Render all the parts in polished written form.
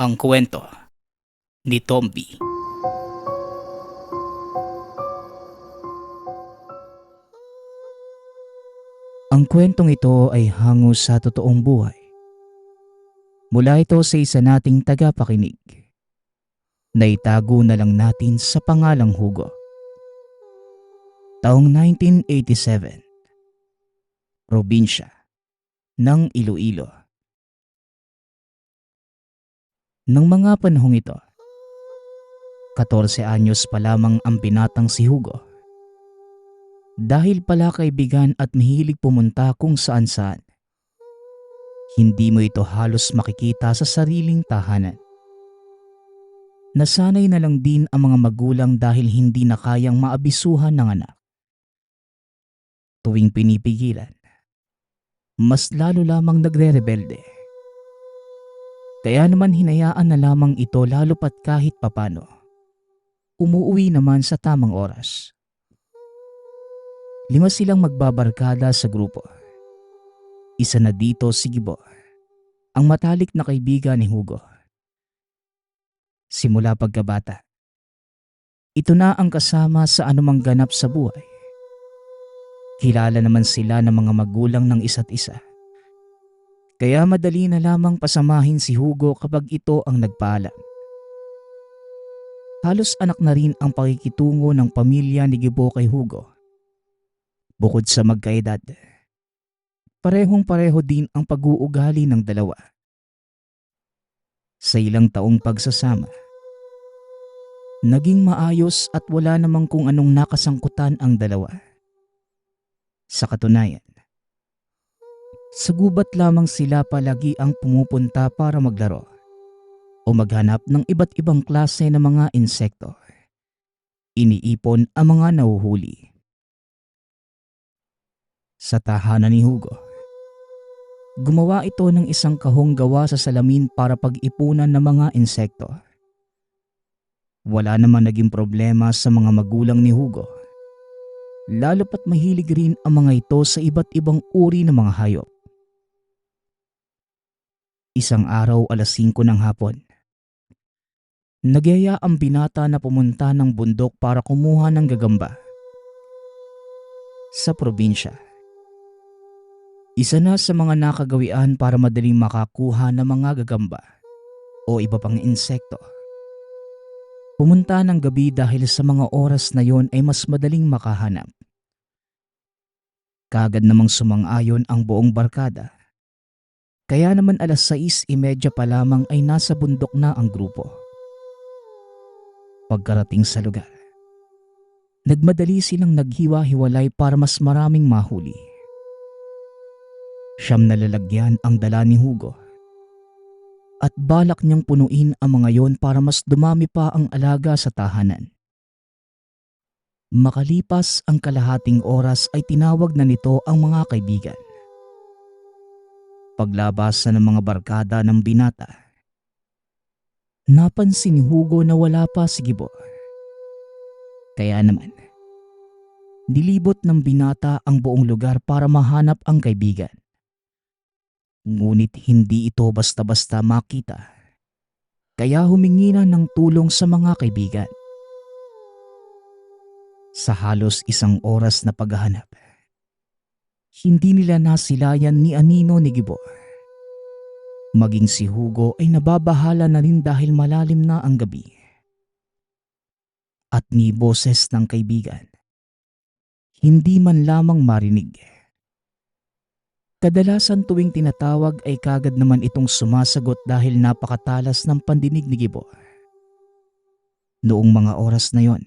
Ang kwento ni Tomby. Ang kwentong ito ay hango sa totoong buhay. Mula ito sa isa nating tagapakinig. Naitago na lang natin sa pangalang Hugo. Taong 1987. Probinsya ng Iloilo. Nang mga panahong ito, 14 anyos pa lamang ang binatang si Hugo. Dahil pala kaibigan at mahilig pumunta kung saan-saan, hindi mo ito halos makikita sa sariling tahanan. Nasanay na lang din ang mga magulang dahil hindi na kayang maabisuhan ng anak. Tuwing pinipigilan, mas lalo lamang nagre-rebelde. Kaya naman hinayaan na lamang ito lalo pat kahit papano. Umuuwi naman sa tamang oras. 5 silang magbabarkada sa grupo. Isa na dito si Gibo, ang matalik na kaibigan ni Hugo. Simula pagkabata, ito na ang kasama sa anumang ganap sa buhay. Kilala naman sila ng mga magulang ng isa't isa. Kaya madali na lamang pasamahin si Hugo kapag ito ang nagpaalam. Halos anak na rin ang pakikitungo ng pamilya ni Gibo kay Hugo. Bukod sa magkaedad, parehong-pareho din ang pag-uugali ng dalawa. Sa ilang taong pagsasama, naging maayos at wala namang kung anong nakasangkutan ang dalawa. Sa katunayan, sa gubat lamang sila palagi ang pumupunta para maglaro o maghanap ng iba't ibang klase ng mga insekto. Iniipon ang mga nahuhuli. Sa tahanan ni Hugo, gumawa ito ng isang kahong gawa sa salamin para pag-ipunan ng mga insekto. Wala naman naging problema sa mga magulang ni Hugo. Lalo pat mahilig rin ang mga ito sa iba't ibang uri ng mga hayop. Isang araw 5:00 ng hapon, nagyaya ang binata na pumunta ng bundok para kumuha ng gagamba. Sa probinsya, isa na sa mga nakagawian para madaling makakuha ng mga gagamba o iba pang insekto. Pumunta ng gabi dahil sa mga oras na yon ay mas madaling makahanap. Kaagad namang sumang-ayon ang buong barkada. Kaya naman 6:30 pa lamang ay nasa bundok na ang grupo. Pagkarating sa lugar, nagmadali silang naghiwa-hiwalay para mas maraming mahuli. 9 na lalagyan ang dala ni Hugo. At balak niyang punuin ang mga yon para mas dumami pa ang alaga sa tahanan. Makalipas ang kalahating oras ay tinawag na nito ang mga kaibigan. Paglabas ng mga barkada ng binata, napansin ni Hugo na wala pa si Gibo. Kaya naman, nilibot ng binata ang buong lugar para mahanap ang kaibigan. Ngunit hindi ito basta-basta makita. Kaya humingi na ng tulong sa mga kaibigan. Sa halos 1 oras na paghahanap, hindi nila nasilayan ni Anino ni Gibo. Maging si Hugo ay nababahala na rin dahil malalim na ang gabi. At ni boses ng kaibigan, hindi man lamang marinig. Kadalasan tuwing tinatawag ay kagad naman itong sumasagot dahil napakatalas ng pandinig ni Gibo. Noong mga oras na yon,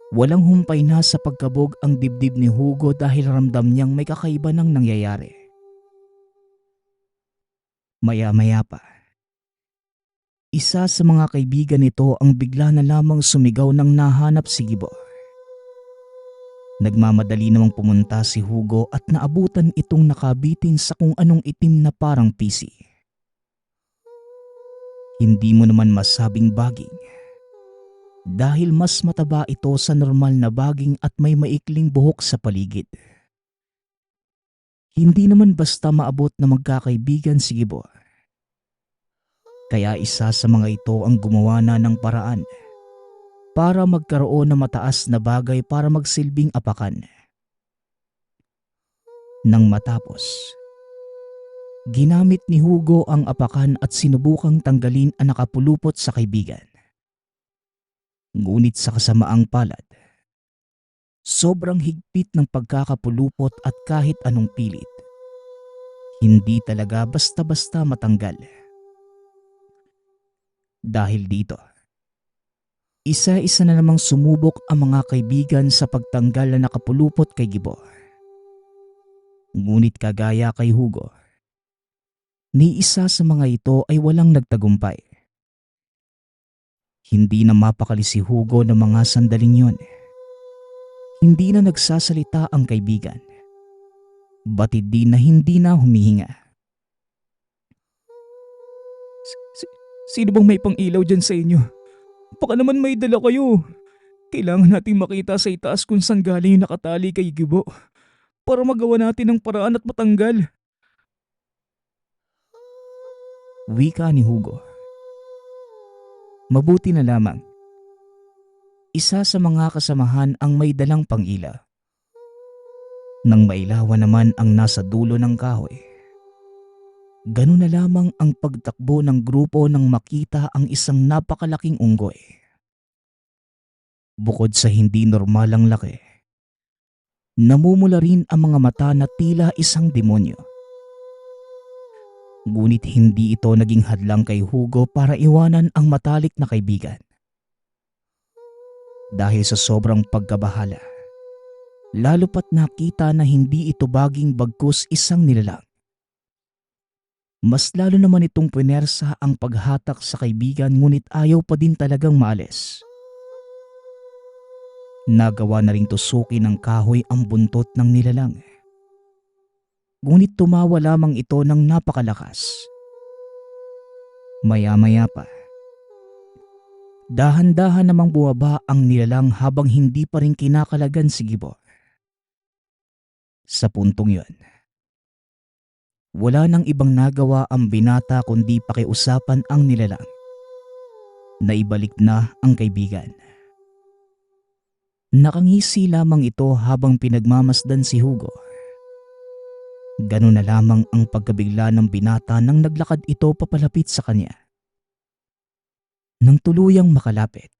walang humpay na sa pagkabog ang dibdib ni Hugo dahil ramdam niyang may kakaiba nang nangyayari. Maya-maya pa, isa sa mga kaibigan nito ang bigla na lamang sumigaw nang nahanap si Gibo. Nagmamadali namang pumunta si Hugo at naabutan itong nakabitin sa kung anong itim na parang pisi. Hindi mo naman masabing baging dahil mas mataba ito sa normal na baging at may maikling buhok sa paligid. Hindi naman basta maabot na magkakaibigan si Gibo. Kaya isa sa mga ito ang gumawa na ng paraan para magkaroon ng mataas na bagay para magsilbing apakan. Nang matapos, ginamit ni Hugo ang apakan at sinubukang tanggalin ang nakapulupot sa kaibigan. Ngunit sa kasamaang palad, sobrang higpit ng pagkakapulupot at kahit anong pilit, hindi talaga basta-basta matanggal. Dahil dito, isa-isa na namang sumubok ang mga kaibigan sa pagtanggal na nakapulupot kay Gibo. Ngunit kagaya kay Hugo, ni isa sa mga ito ay walang nagtagumpay. Hindi na mapakali si Hugo ng mga sandaling yon. Hindi na nagsasalita ang kaibigan. Batid din na hindi na humihinga. Sino bang may pang-ilaw dyan sa inyo? Baka naman may dala kayo. Kailangan nating makita sa itaas kung saan galing yung nakatali kay Gibo para magawa natin ng paraan at matanggal. Wika ni Hugo. Mabuti na lamang. Isa sa mga kasamahan ang may dalang pang-ilaw. Nang mailawan naman ang nasa dulo ng kahoy, ganun na lamang ang pagtakbo ng grupo nang makita ang isang napakalaking unggoy. Bukod sa hindi normalang laki, namumula rin ang mga mata na tila isang demonyo. Ngunit hindi ito naging hadlang kay Hugo para iwanan ang matalik na kaibigan. Dahil sa sobrang pagkabahala, lalo pat nakita na hindi ito baging bagkus isang nilalang. Mas lalo naman itong puwersa ang paghatak sa kaibigan ngunit ayaw pa din talagang maalis. Nagawa na ring tusukin ng kahoy ang buntot ng nilalang. Ngunit tumawa lamang ito ng napakalakas. Maya-maya pa, dahan-dahan namang bumaba ang nilalang habang hindi pa rin kinakalagan si Gibo. Sa puntong yon, wala nang ibang nagawa ang binata kundi pakiusapan ang nilalang. Naibalik na ang kaibigan. Nakangisi lamang ito habang pinagmamasdan si Hugo. Ganun na lamang ang pagkabigla ng binata nang naglakad ito papalapit sa kanya. Nang tuluyang makalapit,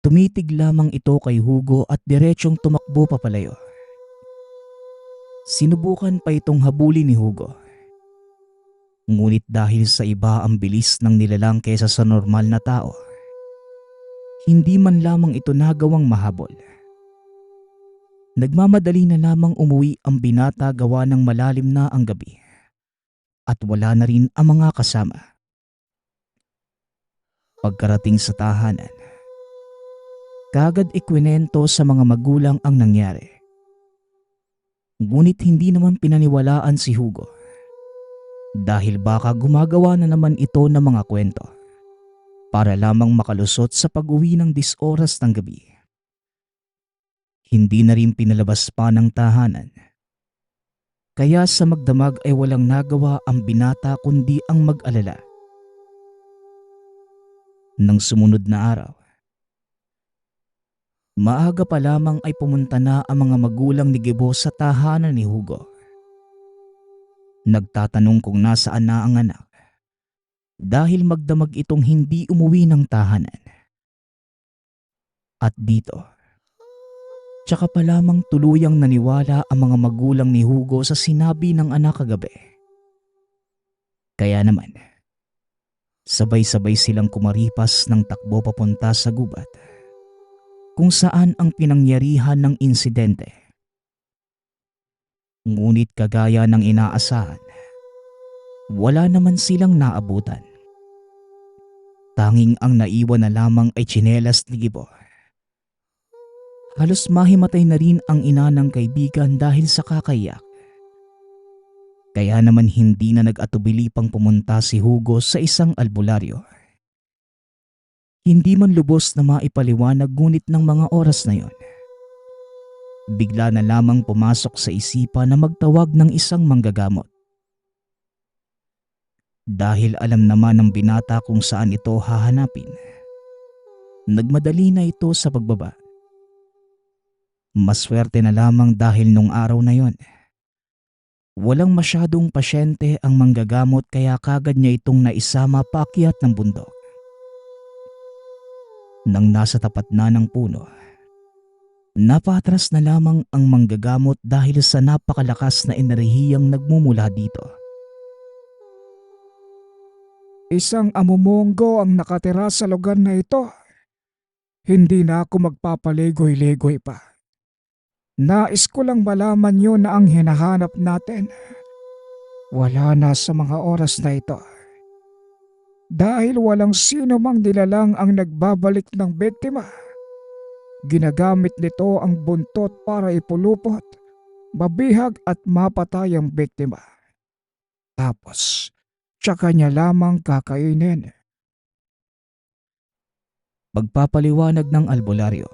tumitig lamang ito kay Hugo at diretsyong tumakbo papalayo. Sinubukan pa itong habulin ni Hugo. Ngunit dahil sa iba ang bilis ng nilalang kaysa sa normal na tao, hindi man lamang ito nagawang mahabol. Nagmamadali na lamang umuwi ang binata gawa ng malalim na ang gabi at wala na rin ang mga kasama. Pagkarating sa tahanan, kaagad ikwinento sa mga magulang ang nangyari. Ngunit hindi naman pinaniwalaan si Hugo dahil baka gumagawa na naman ito ng mga kwento para lamang makalusot sa pag-uwi ng 10 oras ng gabi. Hindi na rin pinalabas pa ng tahanan. Kaya sa magdamag ay walang nagawa ang binata kundi ang mag-alala. Nang sumunod na araw, maaga pa lamang ay pumunta na ang mga magulang ni Gibo sa tahanan ni Hugo. Nagtatanong kung nasaan na ang anak dahil magdamag itong hindi umuwi ng tahanan. At dito, tsaka pa lamang tuluyang naniwala ang mga magulang ni Hugo sa sinabi ng anak kagabi. Kaya naman, sabay-sabay silang kumaripas ng takbo papunta sa gubat kung saan ang pinangyarihan ng insidente. Ngunit kagaya ng inaasahan, wala naman silang naabutan. Tanging ang naiwan na lamang ay tsinelas ni Gibo. Halos mahimatay na rin ang ina ng kaibigan dahil sa kakaiyak. Kaya naman hindi na nag-atubili pang pumunta si Hugo sa isang albularyo. Hindi man lubos na maipaliwanag ngunit ng mga oras na yon, bigla na lamang pumasok sa isipan na magtawag ng isang manggagamot. Dahil alam naman ng binata kung saan ito hahanapin, nagmadali na ito sa pagbaba. Maswerte na lamang dahil nung araw na yon, walang masyadong pasyente ang manggagamot kaya kagad niya itong naisama paakyat ng bundok. Nang nasa tapat na ng puno, napatras na lamang ang manggagamot dahil sa napakalakas na enerhiyang nagmumula dito. Isang amumongo ang nakatira sa lugar na ito. Hindi na ako magpapaligoy-ligoy pa. Nais ko lang malaman yun na ang hinahanap natin. Wala na sa mga oras na ito. Dahil walang sino mang nilalang ang nagbabalik ng biktima. Ginagamit nito ang buntot para ipulupot, mabihag at mapatay ang biktima. Tapos, tsaka niya lamang kakainin. Pagpapaliwanag ng albularyo.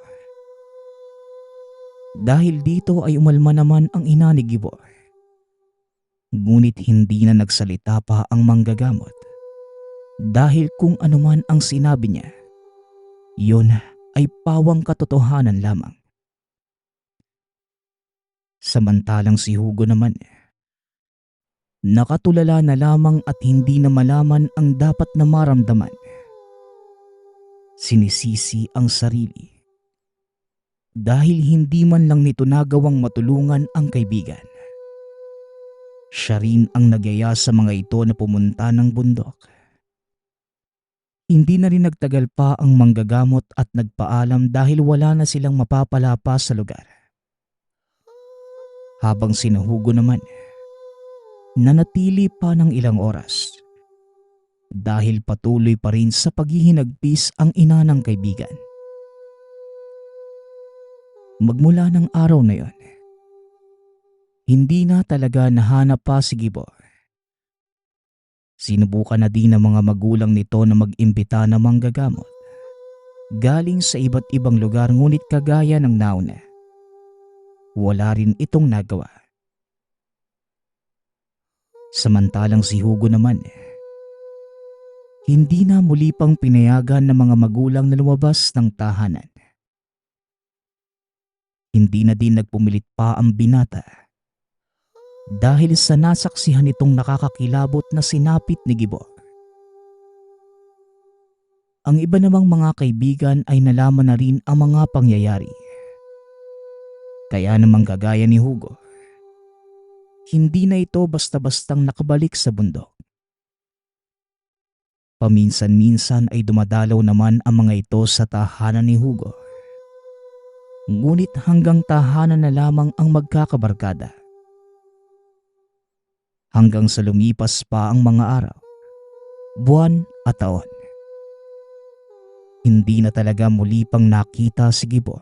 Dahil dito ay umalma naman ang ina ni Gibo. Ngunit hindi na nagsalita pa ang manggagamot. Dahil kung anuman ang sinabi niya, yun ay pawang katotohanan lamang. Samantalang si Hugo naman, nakatulala na lamang at hindi na malaman ang dapat na maramdaman. Sinisisi ang sarili. Dahil hindi man lang nito nagawang matulungan ang kaibigan. Siya rin ang nagyaya sa mga ito na pumunta ng bundok. Hindi na rin nagtagal pa ang manggagamot at nagpaalam dahil wala na silang mapapala pa sa lugar. Habang si Hugo naman, nanatili pa ng ilang oras. Dahil patuloy pa rin sa paghihinagpis ang ina ng kaibigan. Magmula ng araw na yon, hindi na talaga nahanap pa si Gibo. Sinubukan na din ng mga magulang nito na mag-imbita ng manggagamot. Galing sa iba't ibang lugar ngunit kagaya ng nauna, wala rin itong nagawa. Samantalang si Hugo naman, hindi na muli pang pinayagan ng mga magulang na lumabas ng tahanan. Hindi na din nagpumilit pa ang binata dahil sa nasaksihan nitong nakakakilabot na sinapit ni Gibo. Ang iba namang mga kaibigan ay nalaman na rin ang mga pangyayari. Kaya namang kagaya ni Hugo, hindi na ito basta-bastang nakabalik sa bundok. Paminsan-minsan ay dumadalaw naman ang mga ito sa tahanan ni Hugo. Ngunit hanggang tahanan na lamang ang magkakabarkada. Hanggang sa lumipas pa ang mga araw, buwan at taon. Hindi na talaga muli pang nakita si Gibo.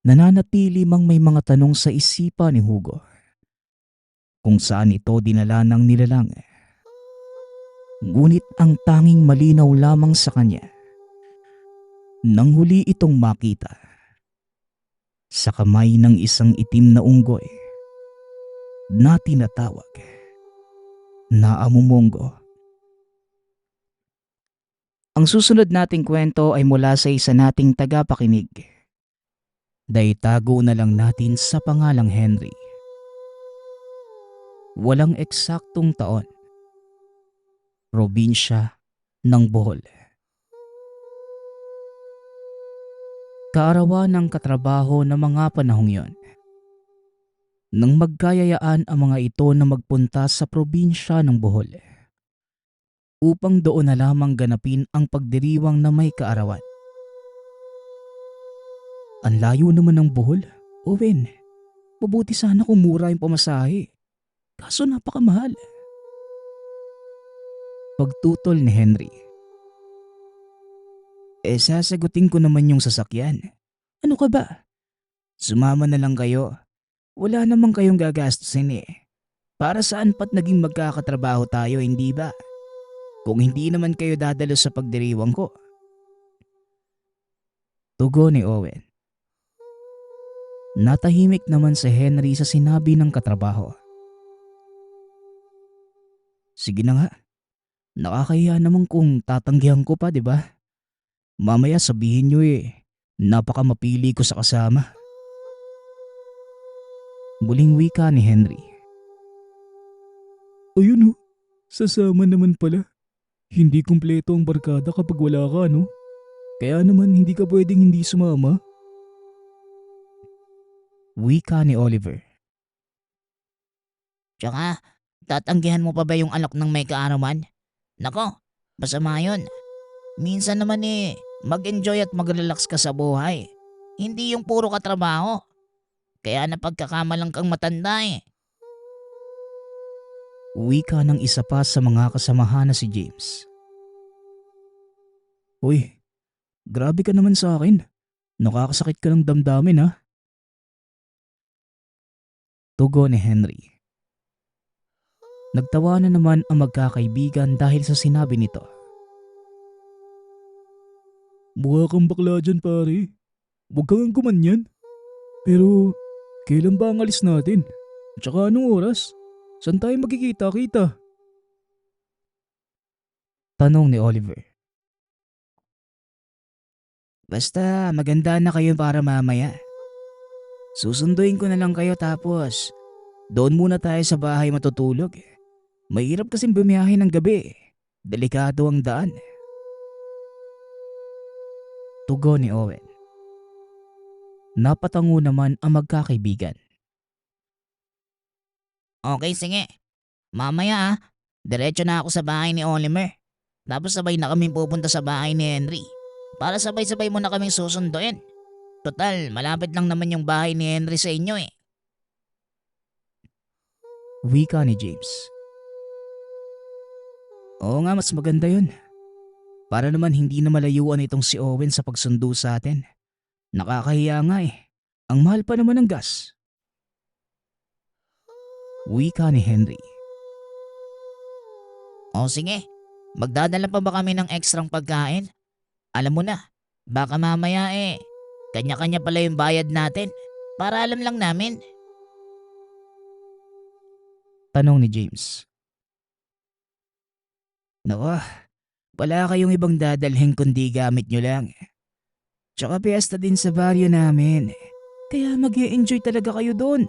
Nananatili mang may mga tanong sa isipan ni Hugo. Kung saan ito dinala ng nilalang. Ngunit ang tanging malinaw lamang sa kanya, nang huli itong makita sa kamay ng isang itim na unggoy na tinatawag na amumongo. Ang susunod nating kwento ay mula sa isa nating tagapakinig. Daitago na lang natin sa pangalang Henry. Walang eksaktong taon. Probinsya ng Bohol. Kaarawan ng katrabaho ng mga panahong yon. Nang magkayayaan ang mga ito na magpunta sa probinsya ng Bohol upang doon na lamang ganapin ang pagdiriwang na may kaarawan. Ang layo naman ng Bohol, Owen. Mabuti sana kung mura yung pamasahe. Kaso napakamahal. Pagtutol ni Henry. Sasagutin ko naman yung sasakyan. Ano ka ba? Sumama na lang kayo. Wala namang kayong gagastusin eh. Para saan pat naging magkakatrabaho tayo, hindi ba? Kung hindi naman kayo dadalo sa pagdiriwang ko. Tugon ni Owen. Natahimik naman si Henry sa sinabi ng katrabaho. Sige na nga, nakakahiya naman kung tatanggihan ko pa, di ba? Mamaya sabihin nyo napaka mapili ko sa kasama. Muling wika ni Henry. Ayun sasama naman pala. Hindi kumpleto ang barkada kapag wala ka, no? Kaya naman hindi ka pwedeng hindi sumama. Wika ni Oliver. Tsaka, tatanggihan mo pa ba yung alok ng may kaarawan? Nako, masama yun. Minsan naman mag-enjoy at mag-relax ka sa buhay. Hindi yung puro katrabaho. Kaya napagkakamalang kang matanda eh. Wika ng isa pa sa mga kasamahan na si James. Uy, grabe ka naman sa akin. Nakakasakit ka ng damdamin ha. Tugon ni Henry. Nagtawa na naman ang magkakaibigan dahil sa sinabi nito. Mukha kang bakla dyan pare. Huwag kang gumanyan. Pero kailan ba ang alis natin? Tsaka anong oras? Saan tayo magkikita-kita? Tanong ni Oliver. Basta maganda na kayo para mamaya. Susunduin ko na lang kayo tapos doon muna tayo sa bahay matutulog. Mahirap kasing bumiyahe ng gabi. Delikado ang daan. Tugon ni Owen. Napatango naman ang magkakaibigan. Okay, sige. Mamaya diretso na ako sa bahay ni Oliver. Tapos sabay na kaming pupunta sa bahay ni Henry. Para sabay-sabay mo na kaming susunduin. Total, malapit lang naman yung bahay ni Henry sa inyo eh. Wika ni James. Oo nga, mas maganda yun. Para naman hindi na malayuan itong si Owen sa pagsundo sa atin. Nakakahiya nga eh. Ang mahal pa naman ng gas. Wika ni Henry. O sige, magdadala pa ba kami ng ekstrang pagkain? Alam mo na, baka mamaya kanya-kanya pala yung bayad natin. Para alam lang namin. Tanong ni James. Naku, wala kayong ibang dadalhin kundi gamit nyo lang. Tsaka piyesta din sa baryo namin. Kaya mag-i-enjoy talaga kayo doon.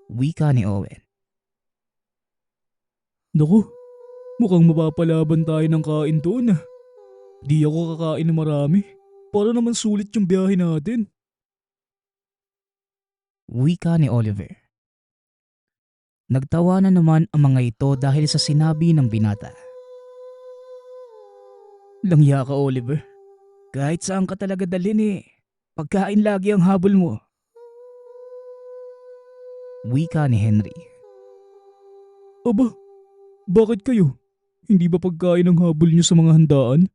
Wika ni Owen. Naku, mukhang mapapalaban tayo ng kain doon ah. Di ako kakain na marami. Para naman sulit yung biyahe natin. Wika ni Oliver. Nagtawa na naman ang mga ito dahil sa sinabi ng binata. Langya ka, Oliver. Kahit saan ka talaga dalhin pagkain lagi ang habol mo. Wika ni Henry. Aba, bakit kayo? Hindi ba pagkain ang habol niyo sa mga handaan?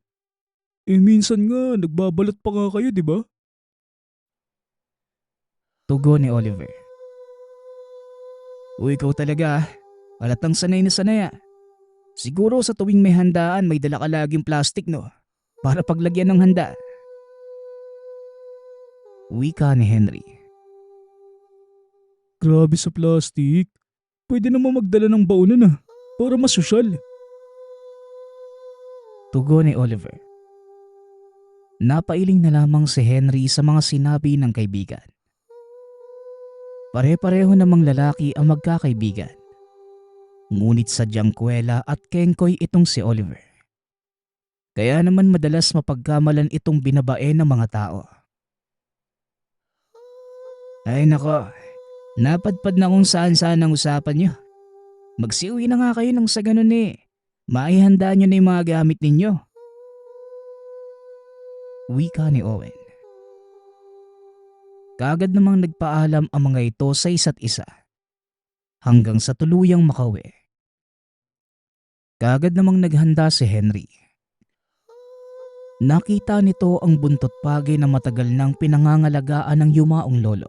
Minsan nga, nagbabalot pa nga kayo, di ba? Tugon ni Oliver. Uy, ikaw talaga ah. Halatang sanay na sanay ah. Siguro sa tuwing may handaan may dala ka laging plastic no? Para paglagyan ng handa. Wika ni Henry. Grabe sa plastic. Pwede naman magdala ng baunan ah. Para mas sosyal. Tugon ni Oliver. Napailing na lamang si Henry sa mga sinabi ng kaibigan. Pare-pareho namang lalaki ang magkakaibigan. Ngunit sadyang kwela at kengkoy itong si Oliver. Kaya naman madalas mapagkamalan itong binabae ng mga tao. Ay nako, napadpad na kung saan-saan ang usapan niyo. Magsiuwi na nga kayo nang sa ganun maihanda niyo na yung mga gamit ninyo. Wika ni Owen. Kaagad namang nagpaalam ang mga ito sa isa't isa. Hanggang sa tuluyang makauwi. Kaagad namang naghanda si Henry. Nakita nito ang buntot pagi na matagal nang pinangangalagaan ng yumaong lolo.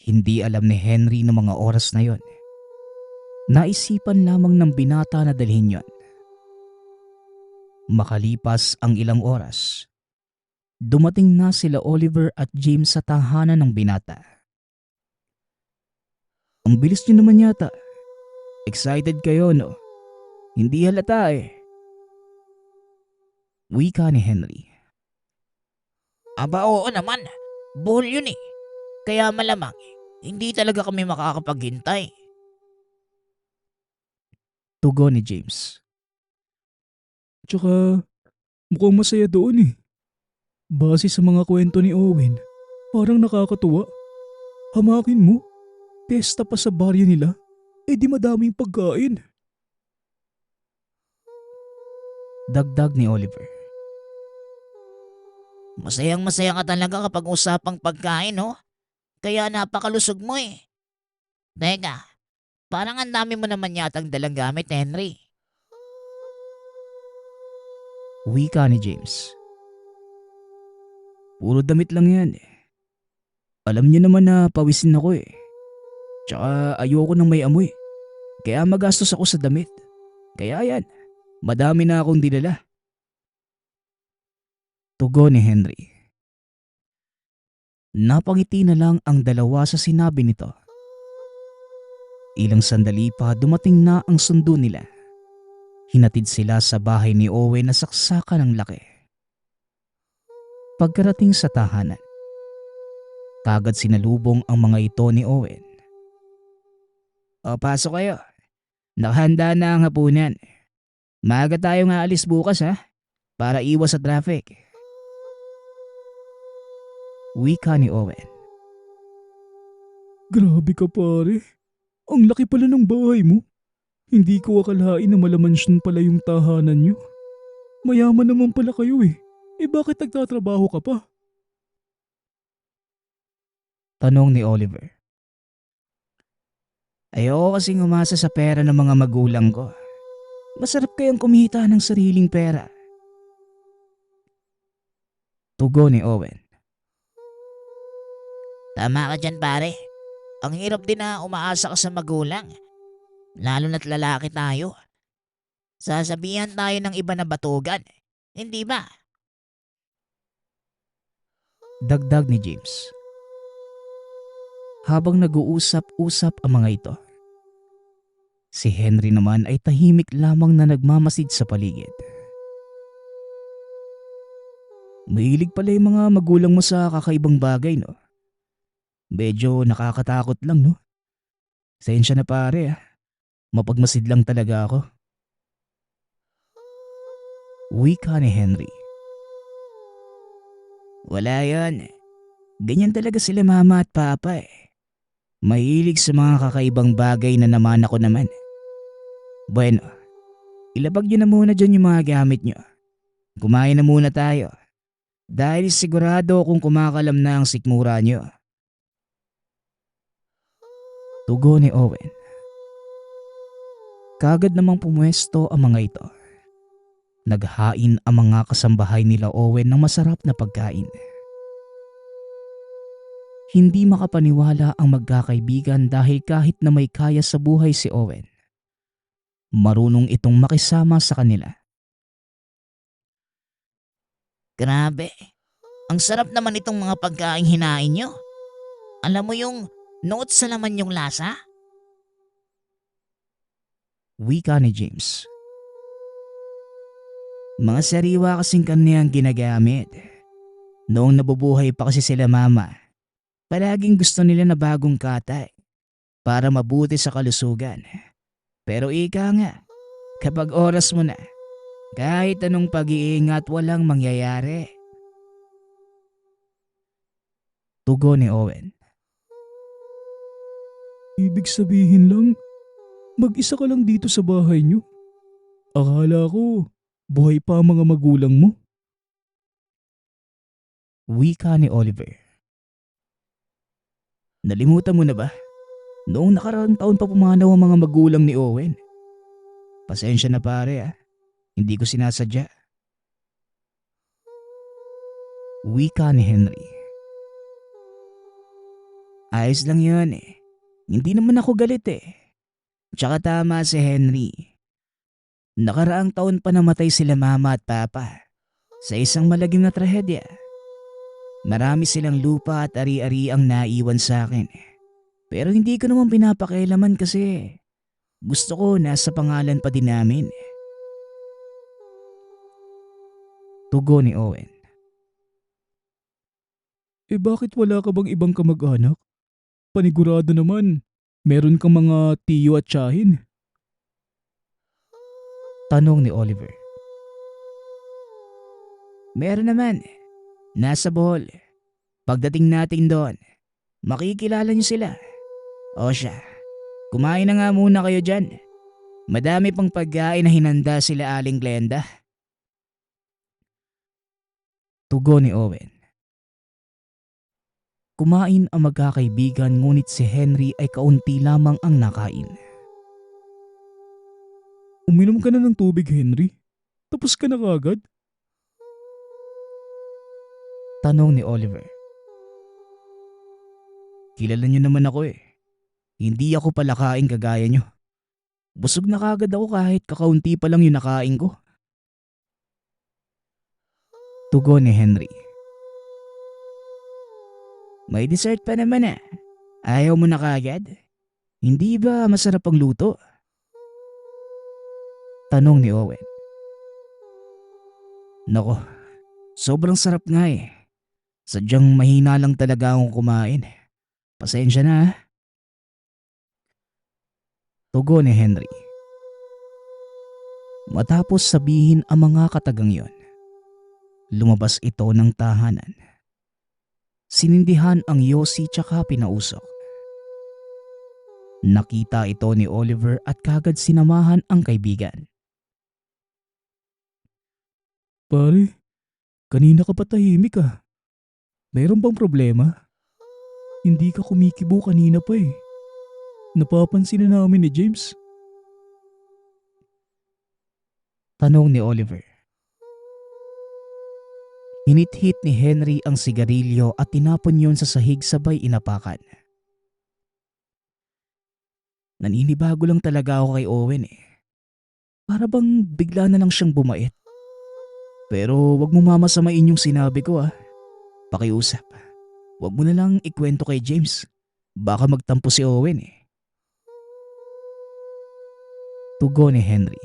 Hindi alam ni Henry ng mga oras na yon. Naisipan lamang ng binata na dalhin yon. Makalipas ang ilang oras, dumating na sila Oliver at James sa tahanan ng binata. Ang bilis niyo naman yata. Excited kayo, no? Hindi halata eh. Wika ni Henry. Aba oo naman, buhol yun eh. Kaya malamang, hindi talaga kami makakapaghintay. Tugon ni James. Tsaka mukhang masaya doon eh. Base sa mga kwento ni Owen, parang nakakatuwa. Hamakin mo, pesta pa sa baryo nila, di madaming pagkain. Dagdag ni Oliver. Masayang masaya ka talaga kapag usapang pagkain, no? Kaya napakalusog mo eh. Teka, parang ang dami mo naman yatang dalang gamit, Henry. Wika ni James. Puro damit lang yan eh. Alam niyo naman na pawisin ako eh. Tsaka ayoko nang may amoy. Kaya magastos ako sa damit. Kaya yan, madami na akong dinala. Tugon ni Henry. Napangiti na lang ang dalawa sa sinabi nito. Ilang sandali pa dumating na ang sundo nila. Hinatid sila sa bahay ni Owen na saksakan ng laki. Pagkarating sa tahanan, kagad sinalubong ang mga ito ni Owen. O pasok kayo. Nakahanda na ang hapunan. Maaga tayong aalis bukas ha, para iwas sa traffic. Wika ni Owen. Grabe ka pare, ang laki pala ng bahay mo. Hindi ko akalain na malamansyon pala yung tahanan nyo. Mayaman naman pala kayo eh. Bakit nagtatrabaho ka pa? Tanong ni Oliver. Ayoko kasing umasa sa pera ng mga magulang ko. Masarap kayang kumita ng sariling pera. Tugon ni Owen. Tama ka dyan, pare. Ang hirap din na umaasa ka sa magulang. Lalo na't lalaki tayo. Sasabihan tayo ng iba na batugan. Hindi ba? Dagdag ni James. Habang nag-uusap-usap ang mga ito, si Henry naman ay tahimik lamang na nagmamasid sa paligid. Mahilig pala yung mga magulang mo sa kakaibang bagay, no? Medyo nakakatakot lang, no? Sensya na pare, ah. Mapagmasid lang talaga ako. Wika ni Henry. Wala yan. Ganyan talaga sila mama at papa eh. Mahilig sa mga kakaibang bagay na naman ako naman. Bueno, ilabag nyo na muna dyan yung mga gamit nyo. Kumain na muna tayo. Dahil sigurado akong kumakalam na ang sikmura nyo. Tugon ni Owen. Kagad namang pumwesto ang mga ito. Naghain ang mga kasambahay nila Owen ng masarap na pagkain. Hindi makapaniwala ang magkakaibigan dahil kahit na may kaya sa buhay si Owen, marunong itong makisama sa kanila. Grabe. Ang sarap naman itong mga pagkaing hinain nyo. Alam mo yung notes sa laman yung lasa? Wika ni James. Mga sariwa kasing kaniyang ginagamit. Noong nabubuhay pa kasi sila mama, palaging gusto nila na bagong katay para mabuti sa kalusugan. Pero ika nga, kapag oras mo na, kahit anong pag-iingat walang mangyayari. Tugon ni Owen. Ibig sabihin lang, mag-isa ka lang dito sa bahay nyo. Akala ko, buhay pa ang mga magulang mo. Wika ni Oliver. Nalimutan mo na ba? Noong nakaraang taon pa pumanaw ang mga magulang ni Owen. Pasensya na pare ah. Hindi ko sinasadya. Wika ni Henry. Ayos lang yun eh. Hindi naman ako galit eh. Tsaka tama si Henry. Nakaraang taon pa namatay sila mama at papa sa isang malagim na trahedya. Marami silang lupa at ari-ari ang naiwan sa akin. Pero hindi ko naman pinapakialaman kasi Gusto ko nasa pangalan pa din namin. Tugon ni Owen. Bakit wala ka bang ibang kamag-anak? Panigurado naman, meron kang mga tiyo at tiyahin. Tanong ni Oliver. Meron naman. Nasa Bohol. Pagdating natin doon, makikilala niyo sila. O siya, kumain na nga muna kayo dyan. Madami pang pagkain na hinanda sila Aling Glenda. Tugon ni Owen. Kumain ang magkakaibigan ngunit si Henry ay kaunti lamang ang nakain. Uminom ka na ng tubig, Henry. Tapos ka na kaagad. Tanong ni Oliver. Kilala niyo naman ako eh. Hindi ako palakain kagaya niyo. Busog na kagad ako kahit kakaunti pa lang yung nakain ko. Tugon ni Henry. May dessert pa naman ah. Ayaw mo na kagad? Hindi ba masarap ang luto? Tanong ni Owen. Nako, sobrang sarap nga eh. Sadyang mahina lang talaga akong kumain. Pasensya na ah. Tugon ni Henry. Matapos sabihin ang mga katagang yon, lumabas ito ng tahanan. Sinindihan ang yosi tsaka pinausok. Nakita ito ni Oliver at kagad sinamahan ang kaibigan. Pare, kanina ka pa tahimik ah. Mayroon bang problema? Hindi ka kumikibo kanina pa eh. Napapansin na namin ni James. Tanong ni Oliver. Hinit-hit ni Henry ang sigarilyo at tinapon yun sa sahig sabay inapakan. Naninibago lang talaga ako kay Owen eh. Para bang bigla na lang siyang bumait. Pero wag mo mamasamain yung sinabi ko ah. Pakiusap. Wag mo na lang ikwento kay James. Baka magtampo si Owen eh. Tugon ni Henry.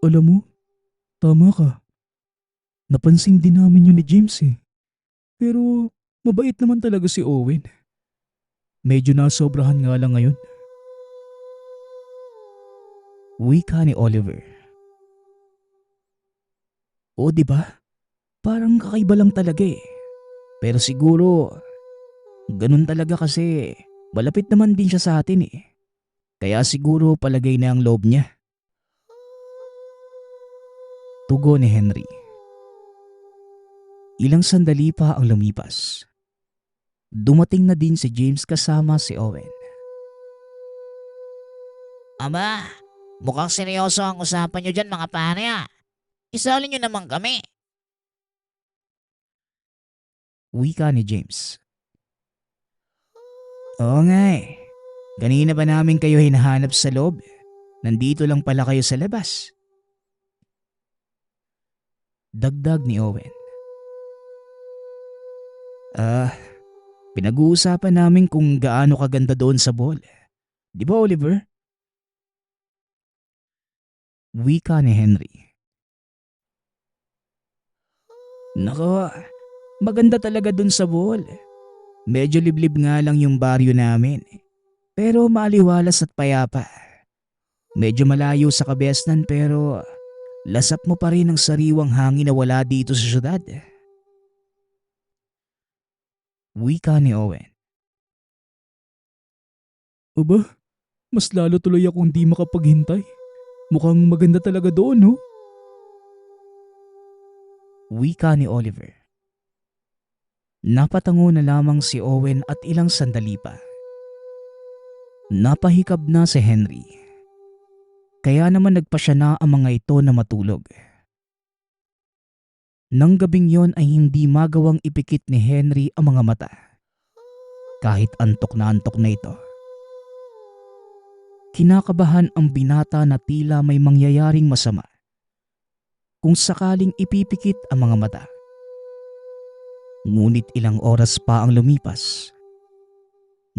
Alam mo, tama ka. Napansin din namin yun ni James eh. Pero mabait naman talaga si Owen. Medyo nasobrahan nga lang ngayon. Wika ni Oliver. O di ba? Parang kakaiba lang talaga eh. Pero siguro, ganun talaga kasi malapit naman din siya sa atin eh. Kaya siguro palagay na ang loob niya. Tugon ni Henry. Ilang sandali pa ang lumipas. Dumating na din si James kasama si Owen. Aba, mukhang seryoso ang usapan nyo dyan mga pare ah. Isali nyo naman kami. Wika ni James. Oo nga eh. Kanina ba namin kayo hinahanap sa loob? Nandito lang pala kayo sa labas. Dagdag ni Owen. Pinag-uusapan namin kung gaano kaganda doon sa bowl. Di ba Oliver? Wika ni Henry. Nako, maganda talaga doon sa bowl. Medyo liblib nga lang yung baryo namin. Pero maaliwalas at payapa. Medyo malayo sa kabesnan pero lasap mo pa rin ang sariwang hangin na wala dito sa syudad. Wika ni Owen. Aba, mas lalo tuloy akong di makapaghintay. Mukhang maganda talaga doon, no? Wika ni Oliver. Napatango na lamang si Owen at ilang sandali pa. Napahikab na si Henry. Kaya naman nagpa siya na ang mga ito na matulog. Nang gabing yon ay hindi magawang ipikit ni Henry ang mga mata. Kahit antok na ito. Kinakabahan ang binata na tila may mangyayaring masama. Kung sakaling ipipikit ang mga mata. Ngunit ilang oras pa ang lumipas.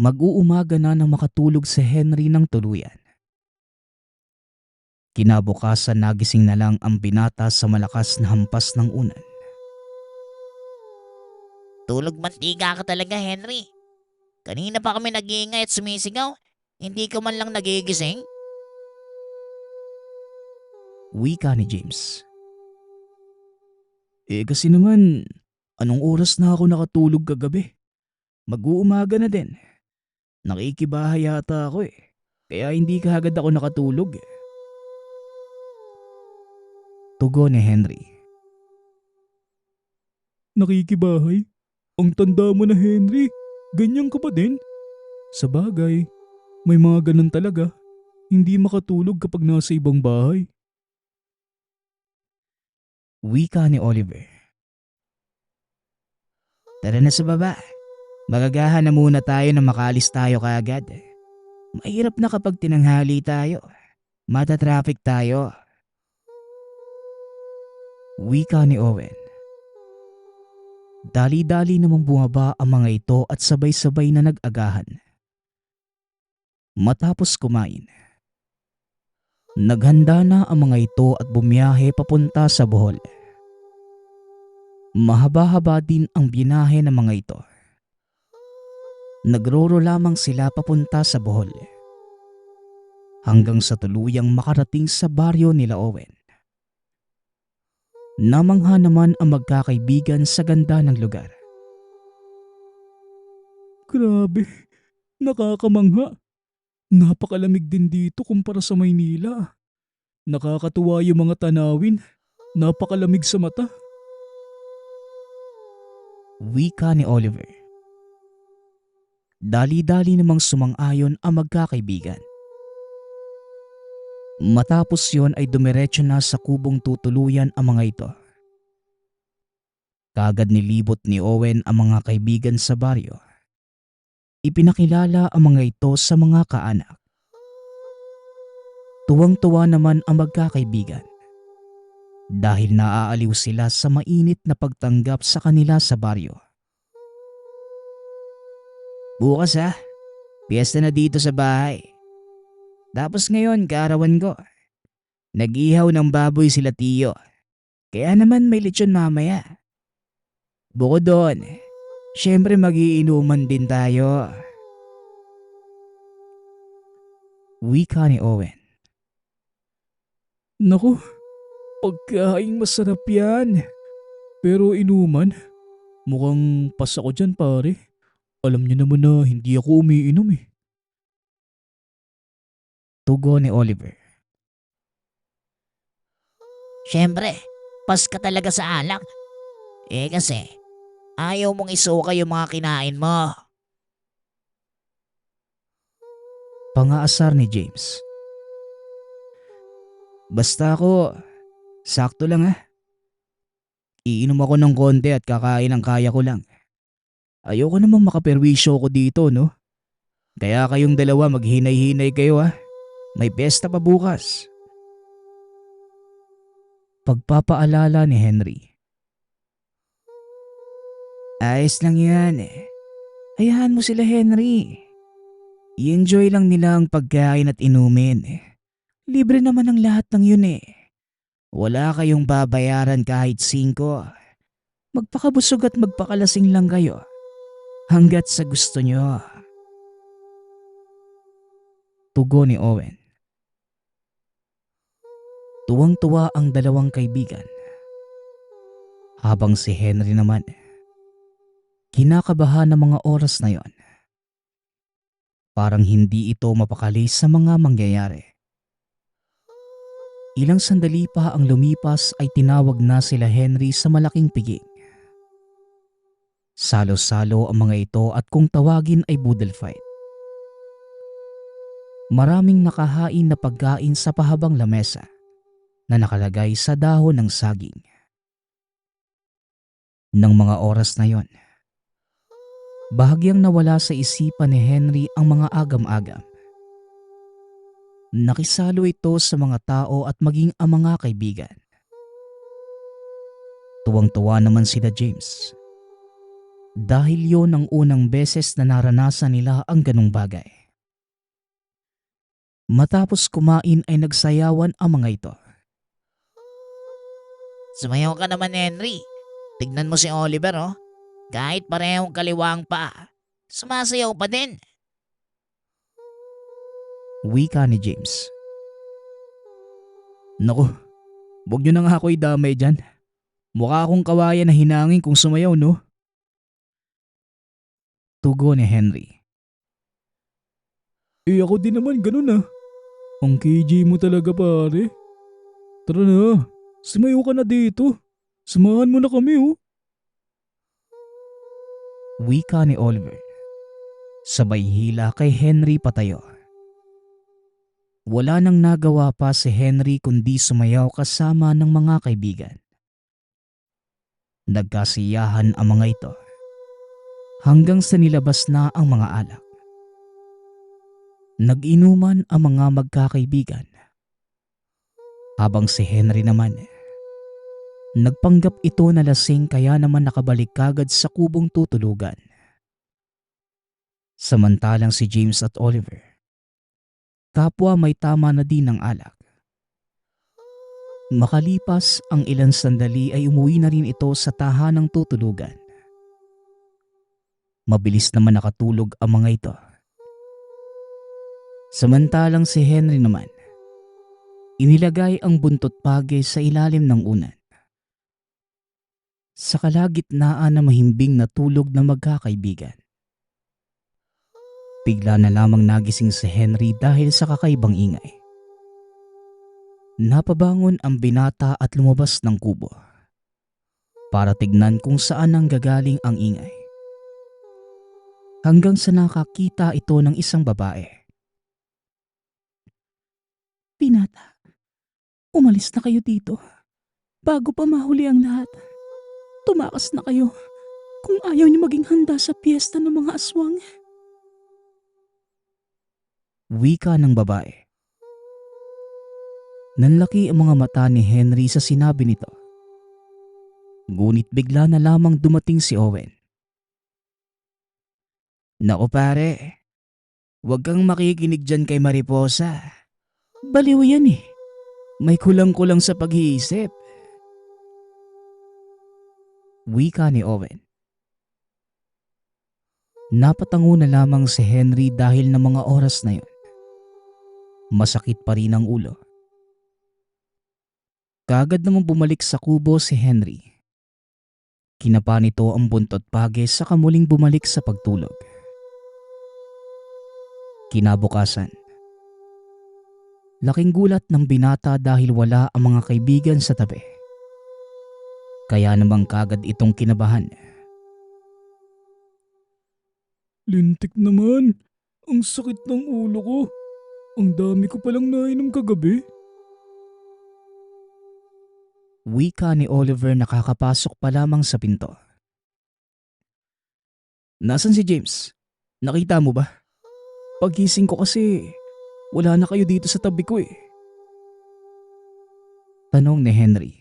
Mag-uumaga na nang makatulog si Henry ng tuluyan. Kinabukasan nagising na lang ang binata sa malakas na hampas ng unan. Tulog mantika ka talaga, Henry. Kanina pa kami nag-iingay at sumisigaw. Hindi ka man lang nagigising? Wika ni James. Kasi naman, anong oras na ako nakatulog kagabi? Mag-uumaga na din. Nakikibahay yata ako kaya hindi kaagad ako nakatulog. Tugon ni Henry. Nakikibahay? Ang tanda mo na, Henry. Ganyan ka pa din? Sa bagay, may mga ganun talaga. Hindi makatulog kapag nasa ibang bahay. Wika ni Oliver. Tara na sa baba. Magagahan na muna tayo na makaalis tayo kaagad. Mahirap na kapag tinanghali tayo. Matatraffic tayo. Wika ni Owen. Dali-dali namang bumaba ang mga ito at sabay-sabay na nag-agahan. Matapos kumain, naghanda na ang mga ito at bumiyahe papunta sa Bohol. Mahaba-haba din ang binahe ng mga ito. Nagroro lamang sila papunta sa Bohol hanggang sa tuluyang makarating sa baryo nila Owen. Namangha naman ang magkakaibigan sa ganda ng lugar. Grabe, nakakamangha. Napakalamig din dito kumpara sa Maynila. Nakakatuwa yung mga tanawin. Napakalamig sa mata. Wika ni Oliver. Dali-dali namang sumang-ayon ang magkakaibigan. Matapos yon ay dumiretso na sa kubong tutuluyan ang mga ito. Kagad nilibot ni Owen ang mga kaibigan sa baryo. Ipinakilala ang mga ito sa mga kaanak. Tuwang-tuwa naman ang magkakaibigan dahil naaaliw sila sa mainit na pagtanggap sa kanila sa baryo. Bukas piyesta na dito sa bahay. Tapos ngayon kaarawan ko. Nag-ihaw ng baboy sila Tiyo. Kaya naman may lechon mamaya. Bukod doon, syempre magiinuman din tayo. Wika ni Owen. Naku, pagkaing masarap yan. Pero inuman, mukhang pas ako dyan pare. Alam niyo naman na hindi ako umiinom Tugon ni Oliver. Siyempre, pas ka talaga sa alak. Kasi, ayaw mong isuka yung mga kinain mo. Pangaasar ni James. Basta ako, sakto lang Iinom ako ng konti at kakain ang kaya ko lang. Ayoko namang makaperwisyo ko dito, no? Kaya kayong dalawa maghinay-hinay kayo May piyesta pa bukas. Pagpapaalala ni Henry. Ayos lang yan Hayaan mo sila, Henry. I-enjoy lang nila ang pagkain at inumin. Libre naman ang lahat ng yun Wala kayong babayaran kahit 5. Magpakabusog at magpakalasing lang kayo. Hanggat sa gusto nyo. Tugon ni Owen. Tuwang-tuwa ang dalawang kaibigan. Habang si Henry naman, kinakabahan ng mga oras na yon. Parang hindi ito mapakali sa mga mangyayari. Ilang sandali pa ang lumipas ay tinawag na sila Henry sa malaking piging. Salo-salo ang mga ito at kung tawagin ay boodle fight. Maraming nakahain na pagkain sa pahabang lamesa na nakalagay sa dahon ng saging. Nang mga oras na yon, bahagyang nawala sa isipan ni Henry ang mga agam-agam. Nakisalo ito sa mga tao at maging ang mga kaibigan. Tuwang-tuwa naman sila James. dahil yon ang unang beses na naranasan nila ang ganong bagay. Matapos kumain ay nagsayawan ang mga ito. Sumayaw ka naman, Henry. Tignan mo si Oliver, oh. Kahit parehong kaliwang pa, sumasayaw pa din. Wika ni James. Naku, huwag nyo na nga ako idamay dyan. Mukha akong kawayan na hinangin kung sumayaw, no? Tugon ni Henry. Ako din naman ganun ah. Ang KJ mo talaga pare. Tara na, sumayo ka na dito. Samahan mo na kami oh. Wika ni Oliver. Sabay hila kay Henry patayo. Wala nang nagawa pa si Henry kundi sumayaw kasama ng mga kaibigan. Nagkasiyahan ang mga ito hanggang sa nilabas na ang mga alak. Nag-inuman ang mga magkakaibigan. Habang si Henry naman, nagpanggap ito na lasing kaya naman nakabalik kagad sa kubong tutulugan. Samantalang si James at Oliver, kapwa may tama na din ng alak. Makalipas ang ilang sandali ay umuwi na rin ito sa tahanang tutulugan. Mabilis naman nakatulog ang mga ito. Samantalang si Henry naman, inilagay ang buntot page sa ilalim ng unan. Sa kalagitnaan na mahimbing na tulog ng magkakaibigan. Bigla na lamang nagising si Henry dahil sa kakaibang ingay. Napabangon ang binata at lumabas ng kubo para tignan kung saan ang gagaling ang ingay. Hanggang sa nakakita ito ng isang babae. Binata, umalis na kayo dito bago pa mahuli ang lahat. Tumakas na kayo kung ayaw niyo maging handa sa piyesta ng mga aswang. Wika ng babae. Nanlaki ang mga mata ni Henry sa sinabi nito. Ngunit bigla na lamang dumating si Owen. Naku pare, huwag kang makikinig dyan kay Mariposa. Baliw yan eh. May kulang-kulang sa pag-iisip. Wika ni Owen. Napatango na lamang si Henry dahil ng mga oras na yun. Masakit pa rin ang ulo. Kaagad namang bumalik sa kubo si Henry. Kinapa nito ang buntot page saka muling bumalik sa pagtulog. Kinabukasan, laking gulat ng binata dahil wala ang mga kaibigan sa tabi. Kaya namang kagad itong kinabahan. Lintik naman. Ang sakit ng ulo ko. Ang dami ko palang nainom kagabi. Wika ni Oliver nakakapasok pa lamang sa pinto. Nasaan si James? Nakita mo ba? Pagising ko kasi wala na kayo dito sa tabi ko eh. Tanong ni Henry.